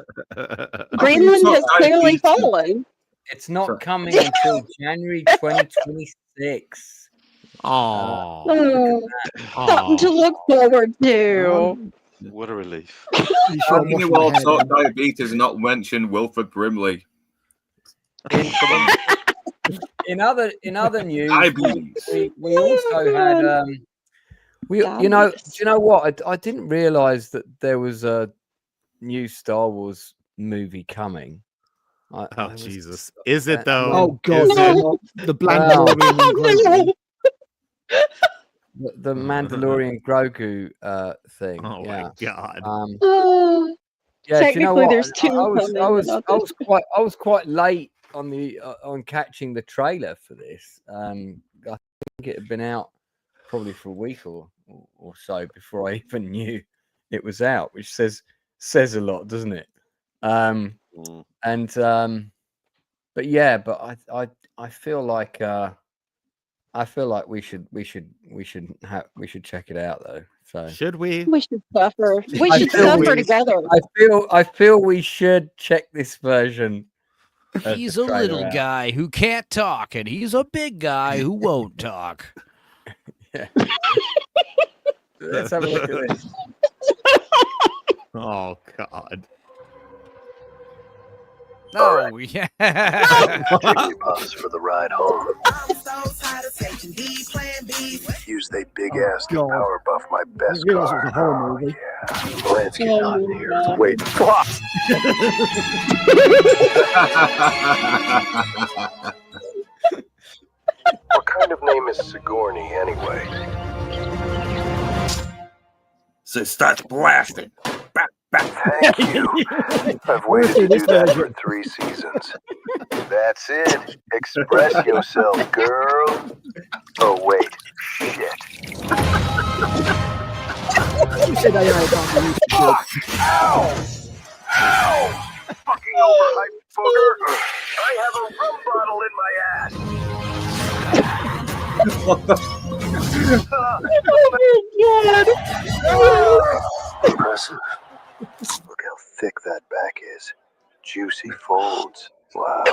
Greenland has clearly fallen. It's not coming until January 2026. Oh, something to look forward to. What a relief. How can you all talk diabetes and not mention Wilford Brimley? In other news, we also had do you know what? I didn't realize that there was a new Star Wars movie coming. Jesus. Is it though? Oh God, Is it? the Mandalorian. The Mandalorian Grogu thing. Oh my God. Yeah, Technically, do you know what? there's two I was quite late on on catching the trailer for this. I think it had been out probably for a week or so before I even knew it was out, which says a lot, doesn't it? But I feel like we should check it out though. So should we? We should suffer. We should suffer together. I feel we should check this version. He's a little guy who can't talk, and he's a big guy who won't talk. Yeah. Let's have a look at this. Oh God. Oh yeah. Bus for the ride home. Use they big ass to power buff my best car. A horror movie. Lansky's not here. Wait, fuck. What kind of name is Sigourney anyway? So it starts blasting. Thank you. I've waited to do that for 3 seasons. That's it. Express yourself, girl. Oh, wait. Shit. You said Fuck! Ow! Ow! Fucking overhyped booger. I have a rum bottle in my ass. Oh my God. Impressive. Look how thick that back is. Juicy folds. Wow.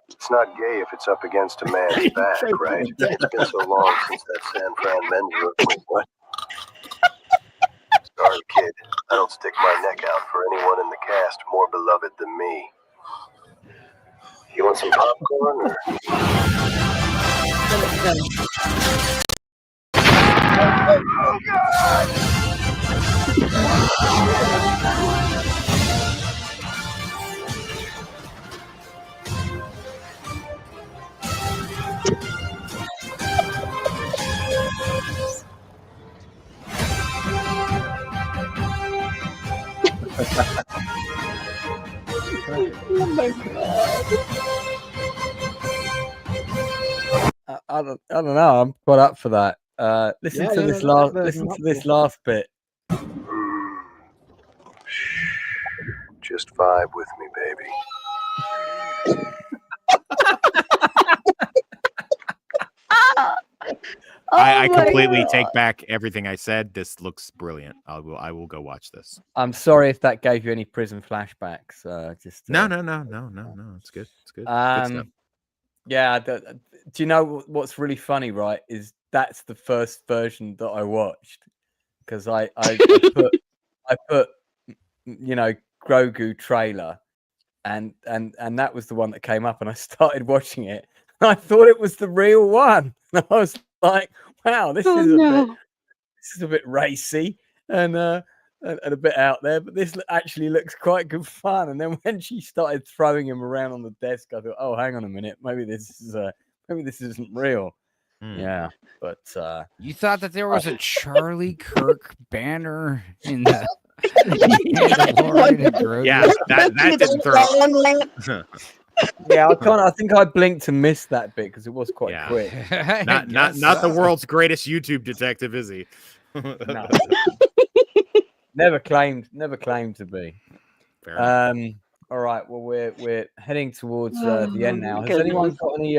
It's not gay if it's up against a man's back, right? It's been so long since that San Fran men's room. What? Sorry, kid. I don't stick my neck out for anyone in the cast more beloved than me. You want some popcorn or? Oh, God! Oh my God. I don't know. I'm quite up for that. Listen to this last bit. Just vibe with me, baby. I completely take back everything I said. This looks brilliant. I will go watch this. I'm sorry if that gave you any prison flashbacks. No. It's good. It's good. Good stuff. Yeah. Do you know what's really funny? Right, is that's the first version that I watched because I put Grogu trailer, and that was the one that came up, and I started watching it. And I thought it was the real one. And I was like, "Wow, this is a bit racy and a bit out there, but this actually looks quite good fun." And then when she started throwing him around on the desk, I thought, "Oh, hang on a minute, maybe this isn't real." Yeah, but you thought that there was a Charlie Kirk banner in the. Yeah, that didn't throw. Yeah, I think I blinked and missed that bit because it was quite quick. Not the world's greatest YouTube detective, is he? No. Never claimed to be. All right, well we're heading towards the end now. Has anyone got any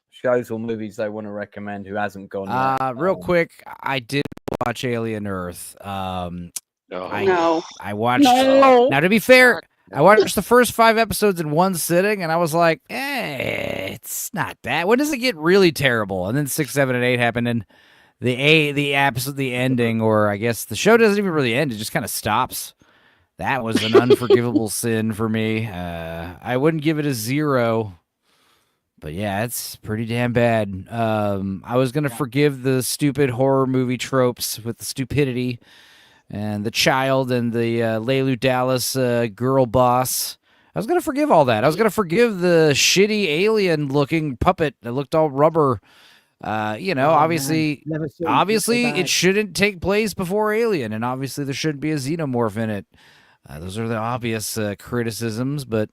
shows or movies they want to recommend who hasn't gone yet? Real quick, I did watch Alien Earth. I watched. No. Now, to be fair, I watched the first 5 episodes in one sitting, and I was like, it's not that. When does it get really terrible? And then 6, 7, and 8 happened, and the ending, or I guess the show doesn't even really end. It just kind of stops. That was an unforgivable sin for me. I wouldn't give it a 0. But yeah, it's pretty damn bad. I was going to forgive the stupid horror movie tropes with the stupidity and the child and the Leilou Dallas girl boss. I was going to forgive all that. I was going to forgive the shitty alien-looking puppet that looked all rubber. Obviously it shouldn't take place before Alien, and obviously there shouldn't be a xenomorph in it. Those are the obvious criticisms, but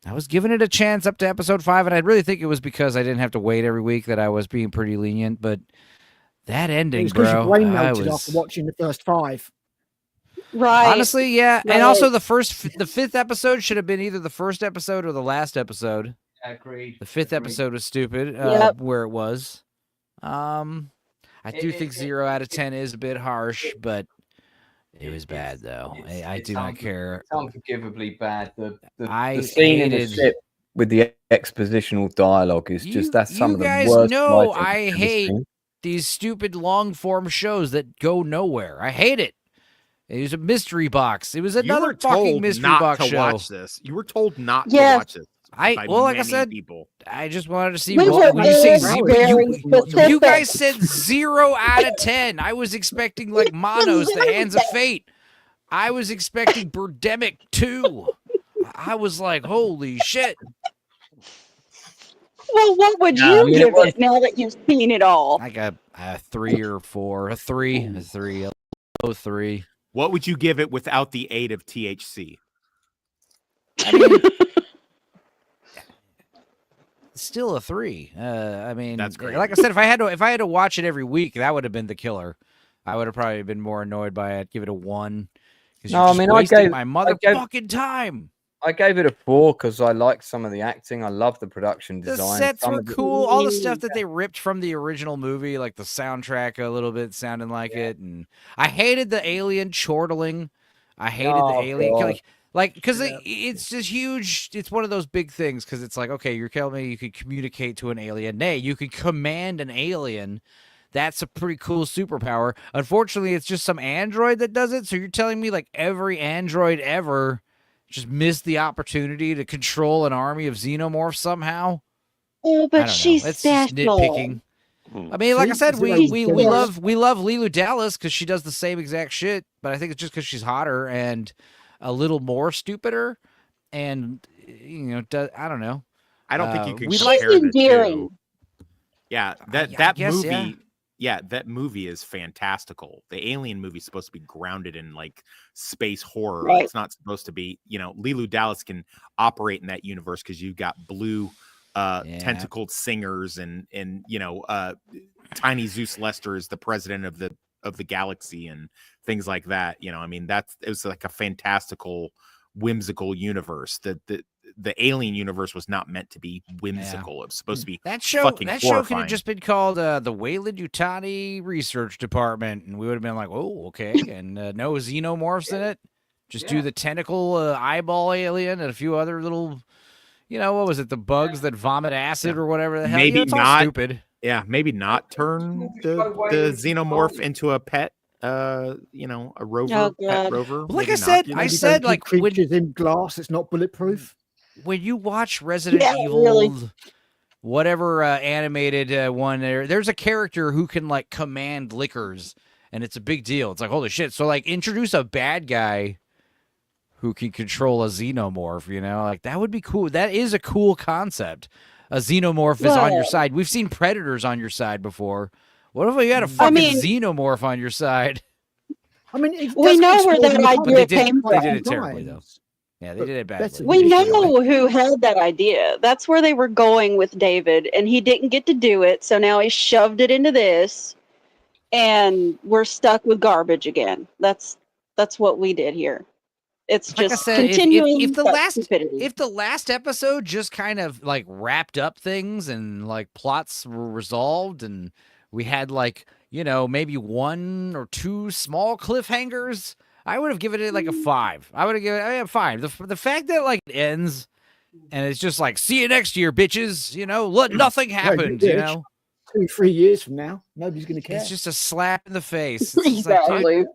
I was giving it a chance up to episode 5, and I really think it was because I didn't have to wait every week that I was being pretty lenient. But that ending, It was because your brain I melted was after watching the first 5. Right. honestly, yeah. Right. And also the 5th episode should have been either the first episode or the last episode. Agreed. The 5th episode was stupid, where it was. I do think 0 out of 10 is a bit harsh, but it was bad though. I do not care. It's unforgivably bad. The I scene in the hated- ship with the expositional dialogue is just that's some you of the guys worst. know writing I I've ever hate seen. these stupid long form shows that go nowhere. I hate it. It was a mystery box. It was You another were fucking told mystery not box to show. watch this. You were told not to Yes. watch this. by Like I many said, people. I just wanted to see We what were when you say very you guys specific. said 0 out of 10. I was expecting like Monos, The Hands of Fate. I was expecting Birdemic 2. I was like, holy shit. Well, what would No, I you mean, it give was- it now that you've seen it all? Like a 3 or 4. A 3. A 3. A low 3. What would you give it without the aid of THC? I mean, still a 3. I mean, That's great. like I said, if I had to watch it every week, that would have been the killer. I would have probably been more annoyed by it. Give it a 1. Because No, I mean, I gave my I gave- motherfucking time. I gave it a 4 because I liked some of the acting. I love the production The design. sets Some were of the- cool. All the stuff that they ripped from the original movie, like the soundtrack a little bit sounding like it. And I hated the alien chortling. I hated the Oh, alien. God. Like, because it's just huge. It's one of those big things because it's like, okay, you're telling me you could communicate to an alien. Nay, you could command an alien. That's a pretty cool superpower. Unfortunately, it's just some android that does it. So you're telling me like every android ever just missed the opportunity to control an army of xenomorphs somehow? Oh, I but don't she's know. It's just special. nitpicking. I mean, like I said, we love Leilou Dallas because she does the same exact shit, but I think it's just because she's hotter and a little more stupider, and I don't know. I don't think you can we compare She's the endearing. two. Yeah, that I guess, movie. yeah. Yeah, that movie is fantastical. The Alien movie is supposed to be grounded in like space horror. Right. It's not supposed to be, Leilou Dallas can operate in that universe because you've got blue tentacled singers and tiny Zeus Lester is the president of the galaxy and things like that. I mean, it was like a fantastical, whimsical universe. The Alien universe was not meant to be whimsical. It was supposed to be That show fucking could horrifying. have just been called the Weyland Yutani Research Department, and we would have been like, oh, okay, and no xenomorphs in it. Just do the tentacle eyeball alien and a few other little, what was it? The bugs that vomit acid or whatever the hell. Maybe it's all not. stupid. Yeah, maybe not turn the xenomorph into a pet. A rover, Oh, pet God. rover. Like maybe I said, not. I Maybe said, don't like, keep when- creatures in glass. It's not bulletproof. When you watch Resident Yeah, Evil, really. whatever animated one, there's a character who can like command liquors, and it's a big deal. It's like, holy shit. So like introduce a bad guy who can control a xenomorph, like that would be cool. That is a cool concept. A xenomorph is on your Yeah. side. We've seen predators on your side before. What if you had a fucking xenomorph on your side? I mean, it We does know get where explored that in the idea comics came They from. did it terribly, though. times. Yeah, they But did it that's badly. a We different know who held that idea. That's where they were going with David, and he didn't get to do it, so now he shoved it into this, and we're stuck with garbage again. That's what we did here. It's Like I just said, continuing if the that last stupidity. if the last episode just kind of like wrapped up things and like plots were resolved and we had like maybe 1 or 2 small cliffhangers, I would have given it like a 5. I would have given it a 5. The fact that like it ends and it's just like, see you next year, bitches. You know, nothing happened. You know, 2-3 years from now, nobody's going to care. it's just a slap in the face. It's just like, Exactly. dude,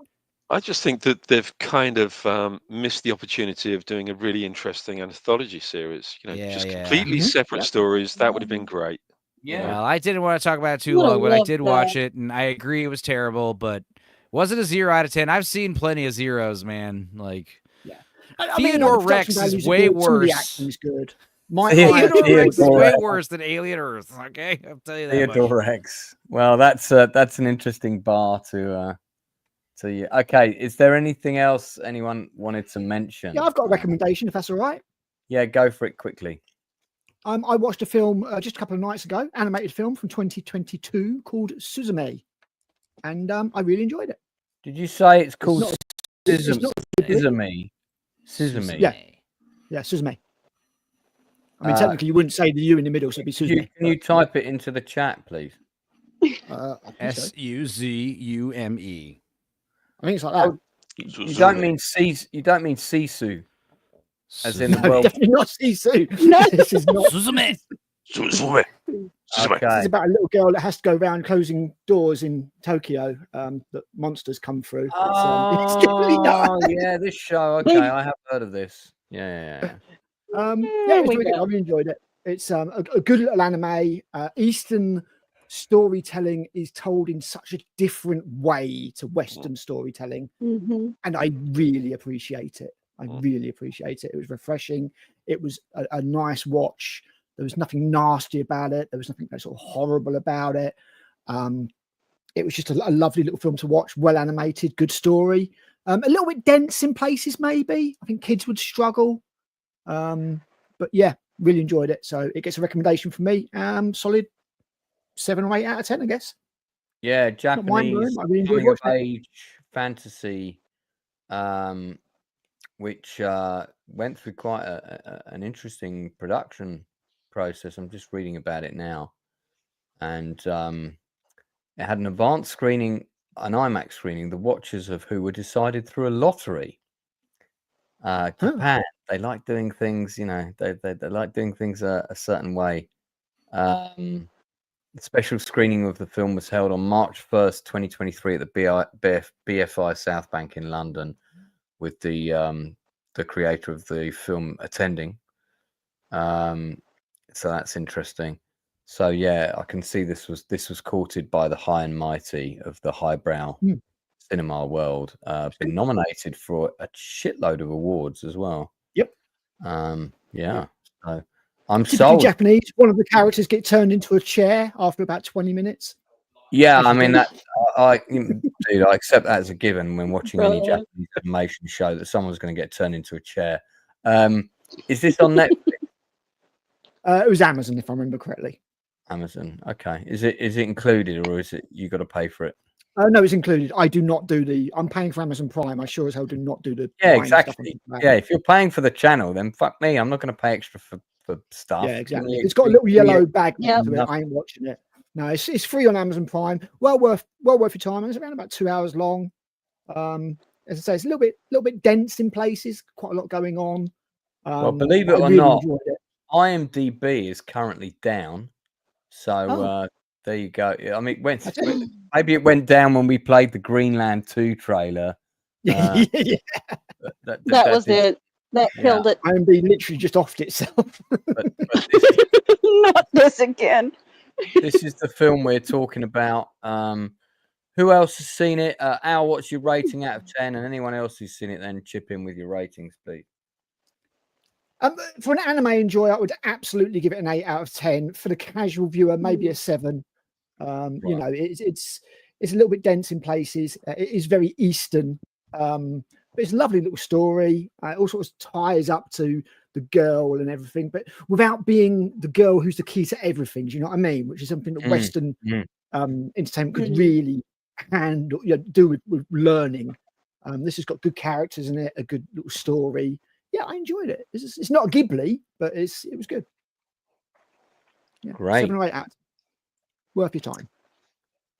I just think that they've kind of missed the opportunity of doing a really interesting anthology series. You know, Yeah, just yeah. completely separate stories. That would have been great. Well, I didn't want to talk about it too Would've long, but I loved did that. watch it, and I agree it was terrible. But was it a 0 out of 10? I've seen plenty of zeros, man. Like, I mean, Theodore the production Rex is values are way good, some of the worse. acting's good. My Theodore Rex is Theodore way Rex. worse than Alien Earth. Okay, I'll tell you that much. Theodore Rex. Well, that's an interesting bar to you. Okay, is there anything else anyone wanted to mention? Yeah, I've got a recommendation, if that's all right. Yeah, go for it quickly. I watched a film just a couple of nights ago, animated film from 2022 called Suzume, and I really enjoyed it. Did you say it's called it's not Sesame? Sesame. Yeah, Suzume. I mean, technically, you wouldn't say the U in the middle, so it'd be Suzume. Can you type it into the chat, please? Suzume. I think it's like that. You don't mean Sisu, as in the No, world. definitely not Sisu. No. This is not. Suzume. Suzume. Okay. This is about a little girl that has to go around closing doors in Tokyo that monsters come through. It's definitely not. Yeah, this show. Okay, I have heard of this. Yeah. Yeah, it was really good. I really enjoyed it. It's a good little anime. Eastern storytelling is told in such a different way to Western storytelling, and I really appreciate it. I really appreciate it. It was refreshing. It was a nice watch. There was nothing nasty about it. There was nothing sort of horrible about it. It was just a lovely little film to watch. Well animated, good story. A little bit dense in places, maybe. I think kids would struggle. But yeah, really enjoyed it. So it gets a recommendation from me. Solid 7 or 8 out of 10, I guess. Yeah, Not mind-blowing, Japanese I really enjoyed coming of watching it. age fantasy, which went through quite an interesting production process. I'm just reading about it now, and it had an advanced screening, an IMAX screening, the watchers of who were decided through a lottery. Japan, they like doing things, they like doing things a certain way. The special screening of the film was held on March 1st, 2023 at the BFI South Bank in London, with the creator of the film attending. So that's interesting. So yeah, I can see this was courted by the high and mighty of the highbrow cinema world. Been nominated for a shitload of awards as well. Yep. Yeah. So I'm Typically sold. Japanese. One of the characters get turned into a chair after about 20 minutes. Yeah, I mean that. Dude, I accept that as a given when watching any Japanese animation show that someone's going to get turned into a chair. Is this on Netflix? It was Amazon, if I remember correctly. Amazon. Okay. Is it included, or is it you got to pay for it? No, it's included. I do not do I'm paying for Amazon Prime. I sure as hell do not do the. Yeah, Prime stuff exactly. on Yeah, if you're paying for the channel, then fuck me. I'm not going to pay extra for stuff. Yeah, exactly. It's got a little yellow bag next to it. I ain't watching it. No, it's free on Amazon Prime. Well worth your time. It's around about 2 hours long. As I say, it's a little bit dense in places. Quite a lot going on. Well, believe it or not, IMDb is currently down. So there you go. I mean, maybe it went down when we played the Greenland 2 trailer. That was it. That killed it. IMDb literally just offed itself. Not this again. This is the film we're talking about. Who else has seen it? Al, what's your rating out of 10? And anyone else who's seen it, then chip in with your ratings, please. For an anime enjoyer, I would absolutely give it an 8 out of 10. For the casual viewer, maybe a 7. You know, it's a little bit dense in places. It is very Eastern, but it's a lovely little story. It all sort of ties up to the girl and everything, but without being the girl who's the key to everything. Do you know what I mean? Which is something that Western entertainment could really handle, do with learning. This has got good characters in it, a good little story. Yeah, I enjoyed it. It's not a Ghibli, but it was good. Yeah, Great. 7 or 8 out. Worth your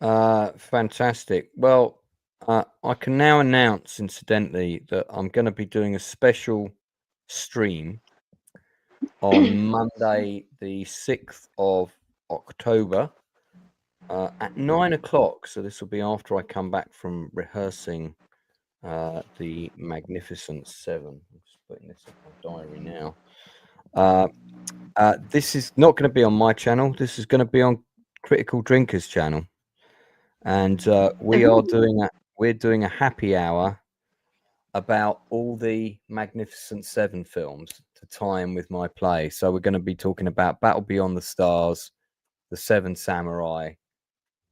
time. Fantastic. Well, I can now announce, incidentally, that I'm going to be doing a special stream on Monday, the 6th of October, at 9 o'clock. So this will be after I come back from rehearsing the Magnificent Seven. I'm just putting this in my diary now. This is not going to be on my channel. This is going to be on Critical Drinkers channel, and we're doing a happy hour about all the Magnificent Seven films to tie in with my play. So we're going to be talking about Battle Beyond the Stars, The Seven Samurai,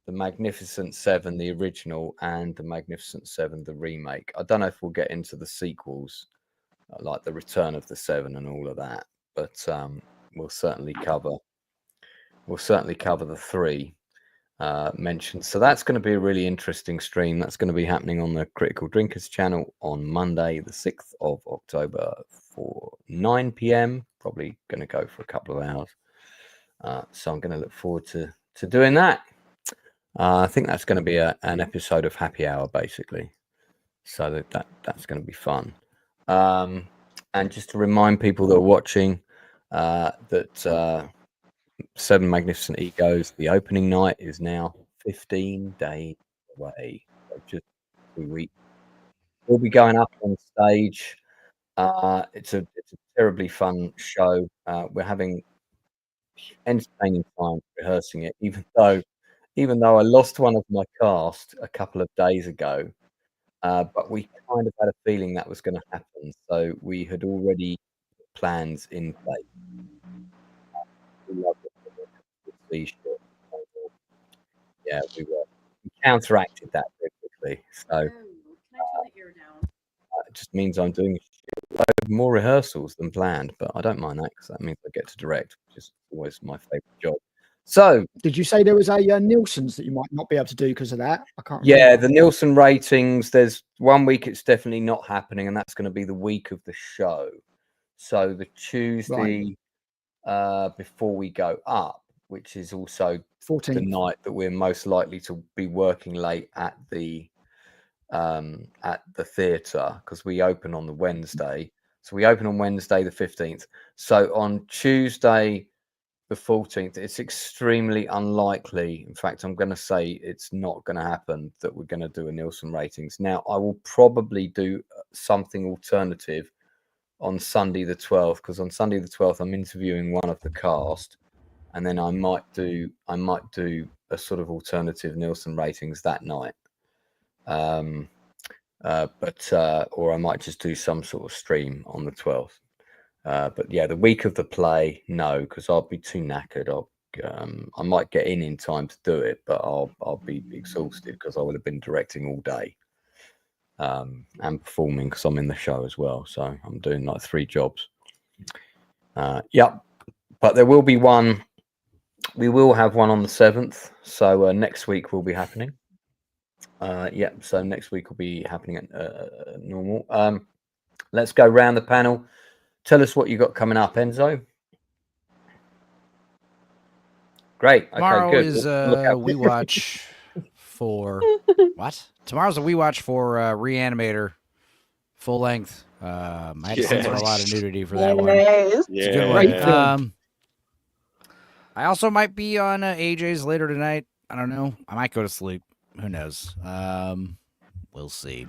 The Magnificent Seven, the original, and The Magnificent Seven, the remake. I don't know if we'll get into the sequels, like The Return of the Seven and all of that, but we'll certainly cover the three mentioned. So that's going to be a really interesting stream. That's going to be happening on the Critical Drinkers channel on Monday, the 6th of October for 9 p.m. Probably going to go for a couple of hours. So I'm going to look forward to doing that. I think that's going to be an episode of Happy Hour, basically. So that's going to be fun. And just to remind people that are watching that Seven Magnificent Egos, the opening night is now 15 days away. So just 2 weeks. We'll be going up on stage. It's a terribly fun show. We're having entertaining time rehearsing it, even though I lost one of my cast a couple of days ago. But we kind of had a feeling that was going to happen, so we had already plans in place. We love it. Yeah, we counteracted that very quickly. So it just means I'm doing more rehearsals than planned, but I don't mind that because that means I get to direct, which is always my favorite job. So, did you say there was a Nielsen's that you might not be able to do because of that? I can't remember. Yeah, the Nielsen ratings, there's 1 week it's definitely not happening, and that's going to be the week of the show. So the Tuesday before we go up, which is also 14th. the night that we're most likely to be working late at the theatre, because we open on the Wednesday. So we open on Wednesday the 15th. So on Tuesday the 14th, it's extremely unlikely. In fact, I'm going to say it's not going to happen that we're going to do a Nielsen ratings. Now, I will probably do something alternative on Sunday the 12th, because on Sunday the 12th, I'm interviewing one of the cast, and then I might do a sort of alternative Nielsen ratings that night. Or I might just do some sort of stream on the 12th. But yeah, the week of the play, no, because I'll be too knackered. I might get in time to do it, but I'll be exhausted because I would have been directing all day and performing because I'm in the show as well. So I'm doing like 3 jobs. Yeah, but there will be one. We will have one on the 7th. So next week will be happening. Yeah, so next week will be happening at normal. Let's go round the panel. Tell us what you got coming up, Enzo. Great. Tomorrow okay, good. is we watch for what? Tomorrow's a we watch for Reanimator, full length. I had to censor a lot of nudity for that one. It's a good one. I also might be on AJ's later tonight. I don't know. I might go to sleep. Who knows? We'll see.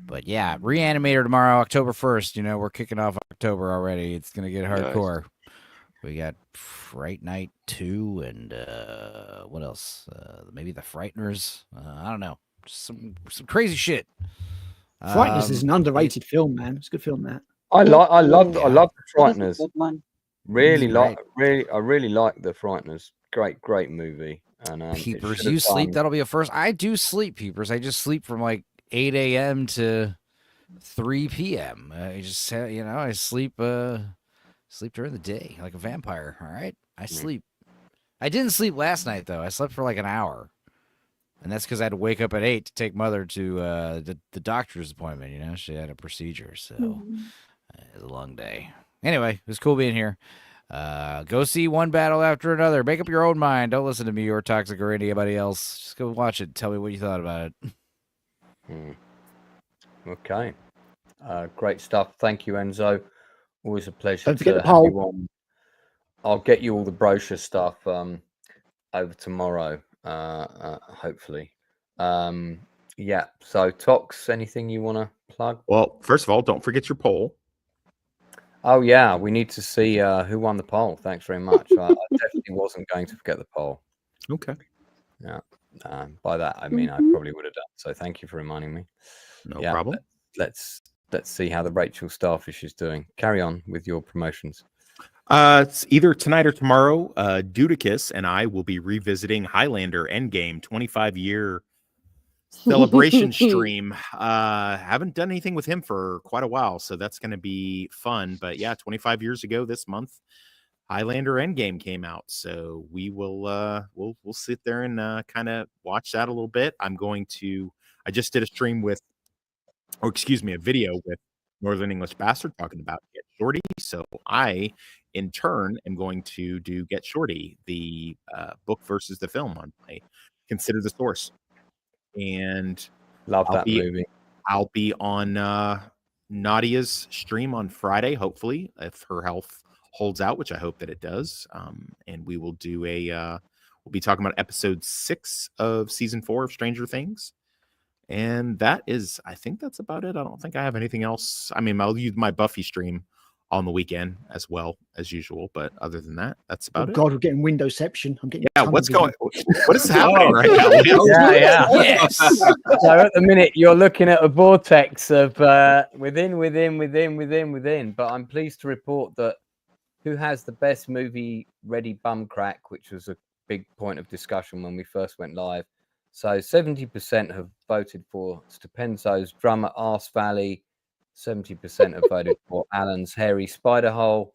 But yeah, Reanimator tomorrow, October 1st. You know, we're kicking off October already. It's going to get hardcore. Nice. We got Fright Night 2 and what else? Maybe The Frighteners. I don't know. Just some crazy shit. Frighteners is an underrated film, man. It's a good film, that. I love The Frighteners. Really like The Frighteners. Great movie. And Peepers, you sleep. That'll be a first. I do sleep, Peepers. I just sleep from like 8 a.m. to 3 p.m. I just, I sleep during the day like a vampire. All right, I sleep. I didn't sleep last night though. I slept for like an hour, and that's because I had to wake up at 8 to take Mother to the doctor's appointment. You know, she had a procedure, so it was a long day. Anyway, it was cool being here. Go see one battle after another. Make up your own mind. Don't listen to me or Toxic or anybody else. Just go watch it. And tell me what you thought about it. Okay. Great stuff. Thank you, Enzo. Always a pleasure Don't forget to the have poll. you on. I'll get you all the brochure stuff over tomorrow, hopefully. Yeah. So, Tox, anything you want to plug? Well, first of all, don't forget your poll. Oh, yeah. We need to see who won the poll. Thanks very much. I definitely wasn't going to forget the poll. Okay. Yeah. By that, I mean, I probably would have done. So, thank you for reminding me. No problem. Let's see how the Rachel Starfish is doing. Carry on with your promotions. It's either tonight or tomorrow. Dudicus and I will be revisiting Highlander Endgame 25-year celebration stream. Haven't done anything with him for quite a while, so that's going to be fun. But yeah, 25 years ago this month, Highlander Endgame came out, so we will we'll sit there and kind of watch that a little bit. I just did a stream with, or excuse me, a video with Northern English Bastard talking about Get Shorty. So I, in turn, am going to do Get Shorty, the book versus the film on my Consider the Source. And love that movie. I'll be on Nadia's stream on Friday, hopefully, if her health holds out, which I hope that it does. And we will do we'll be talking about episode 6 of season 4 of Stranger Things. And I think that's about it. I don't think I have anything else. I mean, I'll use my Buffy stream on the weekend as well as usual. But other than that, that's about it. God, we're getting Windowception. I'm getting what's going? What is happening right now? Yeah. Yes. So at the minute, you're looking at a vortex of within. But I'm pleased to report that who has the best movie ready bum crack, which was a big point of discussion when we first went live. So 70% have voted for Stupenzo's Drummer Arse Valley. 70% have voted for Alan's Hairy Spider Hole.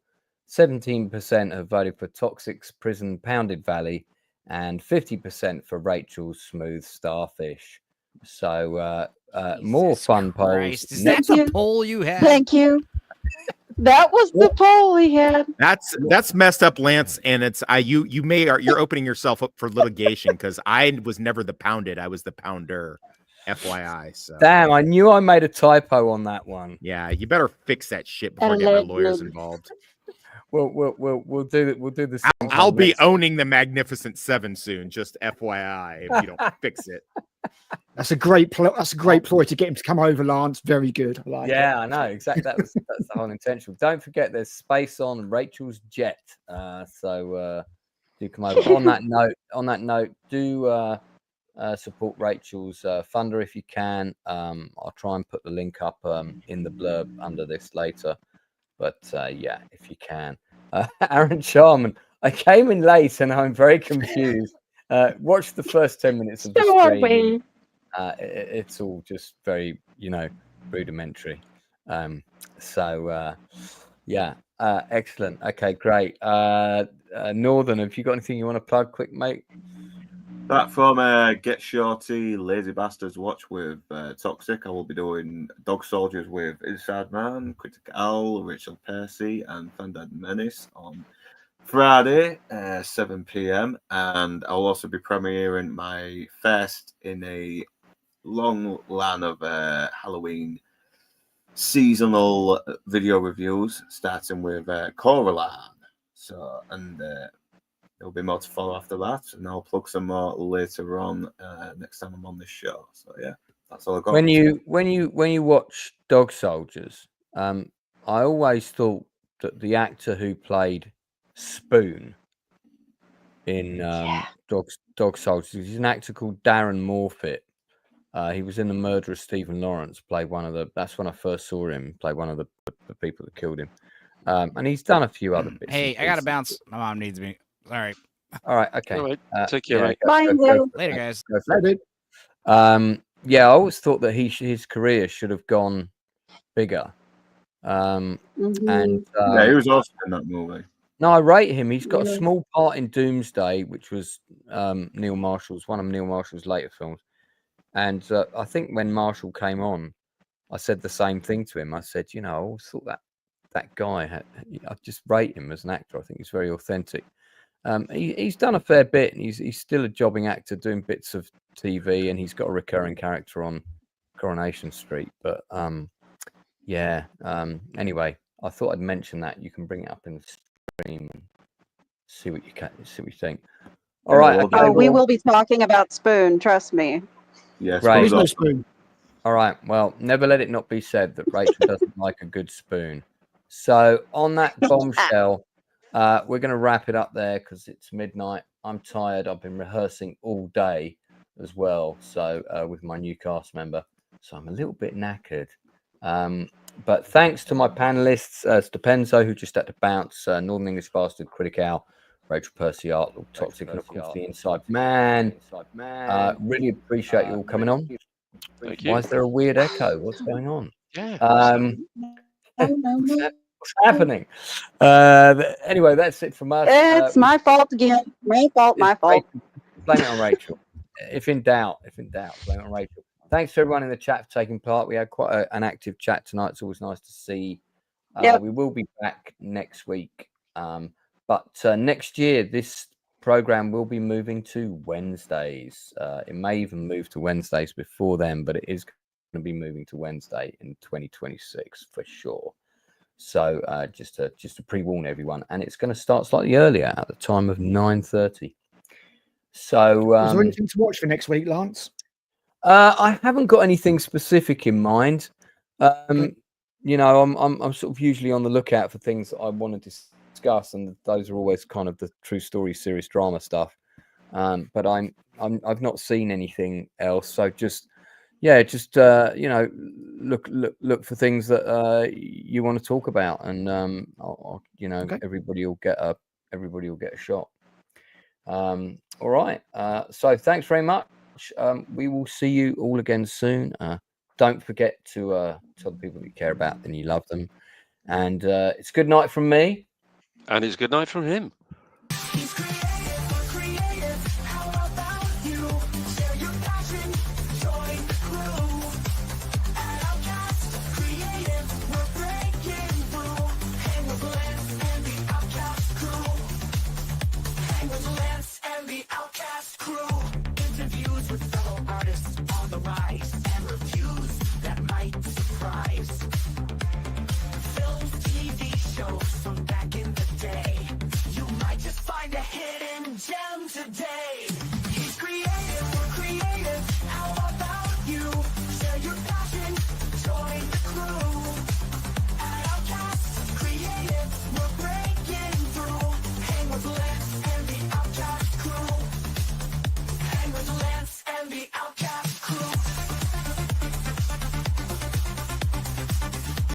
17% have voted for Toxic's Prison Pounded Valley. And 50% for Rachel's Smooth Starfish. So more fun polls. Is that the poll you had? Thank you. That was the poll we had. That's messed up, Lance. And you're opening yourself up for litigation because I was never the pounded. I was the pounder. FYI. So damn, I knew I made a typo on that one. Yeah, you better fix that shit before I get my lawyers involved. We'll do this. I'll be owning the Magnificent Seven soon. Just FYI, if you don't fix it. That's a great ploy to get him to come over, Lance. Very good. I like it. I know exactly. That's the whole intention. Don't forget, there's space on Rachel's jet. So do come over. On that note, do support Rachel's funder if you can. I'll try and put the link up in the blurb under this later. But yeah, if you can. Aaron Charman, I came in late and I'm very confused. Watch the first 10 minutes of the stream. It's all just very, rudimentary. Yeah, excellent. Okay, great. Northern, have you got anything you want to plug quick, mate? Back from Get Shorty, Lazy Bastards Watch with Toxic. I will be doing Dog Soldiers with Inside Man, Critic Owl, Rachel Percy, and Fandad Menace on Friday, 7 p.m. And I'll also be premiering my first in a long line of Halloween seasonal video reviews, starting with Coraline. So, and there'll be more to follow after that, and I'll plug some more later on next time I'm on this show. So yeah, that's all I got. When you watch Dog Soldiers, I always thought that the actor who played Spoon in Dog Soldiers, he's an actor called Darren Morfitt. He was in The Murder of Stephen Lawrence. That's when I first saw him. Played one of the people that killed him. And he's done a few other bits. Hey, I gotta bounce. My mom needs me. All right. All right. Okay. All right. Take care. Bye, Later, guys. Yeah, I always thought that his career should have gone bigger. And he was awesome in that movie. No, I rate him. He's got a small part in Doomsday, which was Neil Marshall's, one of Neil Marshall's later films. And I think when Marshall came on, I said the same thing to him. I said, I always thought that guy I just rate him as an actor. I think he's very authentic. He's done a fair bit, and he's still a jobbing actor doing bits of TV, and he's got a recurring character on Coronation Street. But yeah. Anyway, I thought I'd mention that. You can bring it up in the stream and see what you think. All right. Okay, Oh, we will be talking about Spoon. Trust me. Yes. Right. No spoon. All right. Well, never let it not be said that Rachel doesn't like a good spoon. So on that bombshell, we're going to wrap it up there because it's midnight. I'm tired. I've been rehearsing all day as well. So with my new cast member, so I'm a little bit knackered. But thanks to my panelists, Stupenzo, who just had to bounce, Northern English Bastard, Critic Owl, rachelpearcyart, Logue Toxic, and of course the Inside Man. Really appreciate you all coming on. Thank you. Why is there a weird echo? What's going on? Yeah. What's happening? Anyway, that's it from us. It's my fault again. My fault. Blame it on Rachel. If in doubt, blame it on Rachel. Thanks to everyone in the chat for taking part. We had quite an active chat tonight. It's always nice to see. We will be back next week. But next year, this program will be moving to Wednesdays. It may even move to Wednesdays before then, but it is going to be moving to Wednesday in 2026 for sure. So just to pre-warn everyone, and it's going to start slightly earlier at the time of 9:30. So is there anything to watch for next week, Lance? I haven't got anything specific in mind. You know, I'm sort of usually on the lookout for things that I want to discuss, and those are always kind of the true story, serious drama stuff. But I've not seen anything else. So just you know, look for things that you want to talk about, and you know, everybody will get a shot. All right. So thanks very much. We will see you all again soon. Don't forget to tell the people that you care about and you love them. And it's good night from me. And it's good night from him. Interviews with fellow artists on the rise.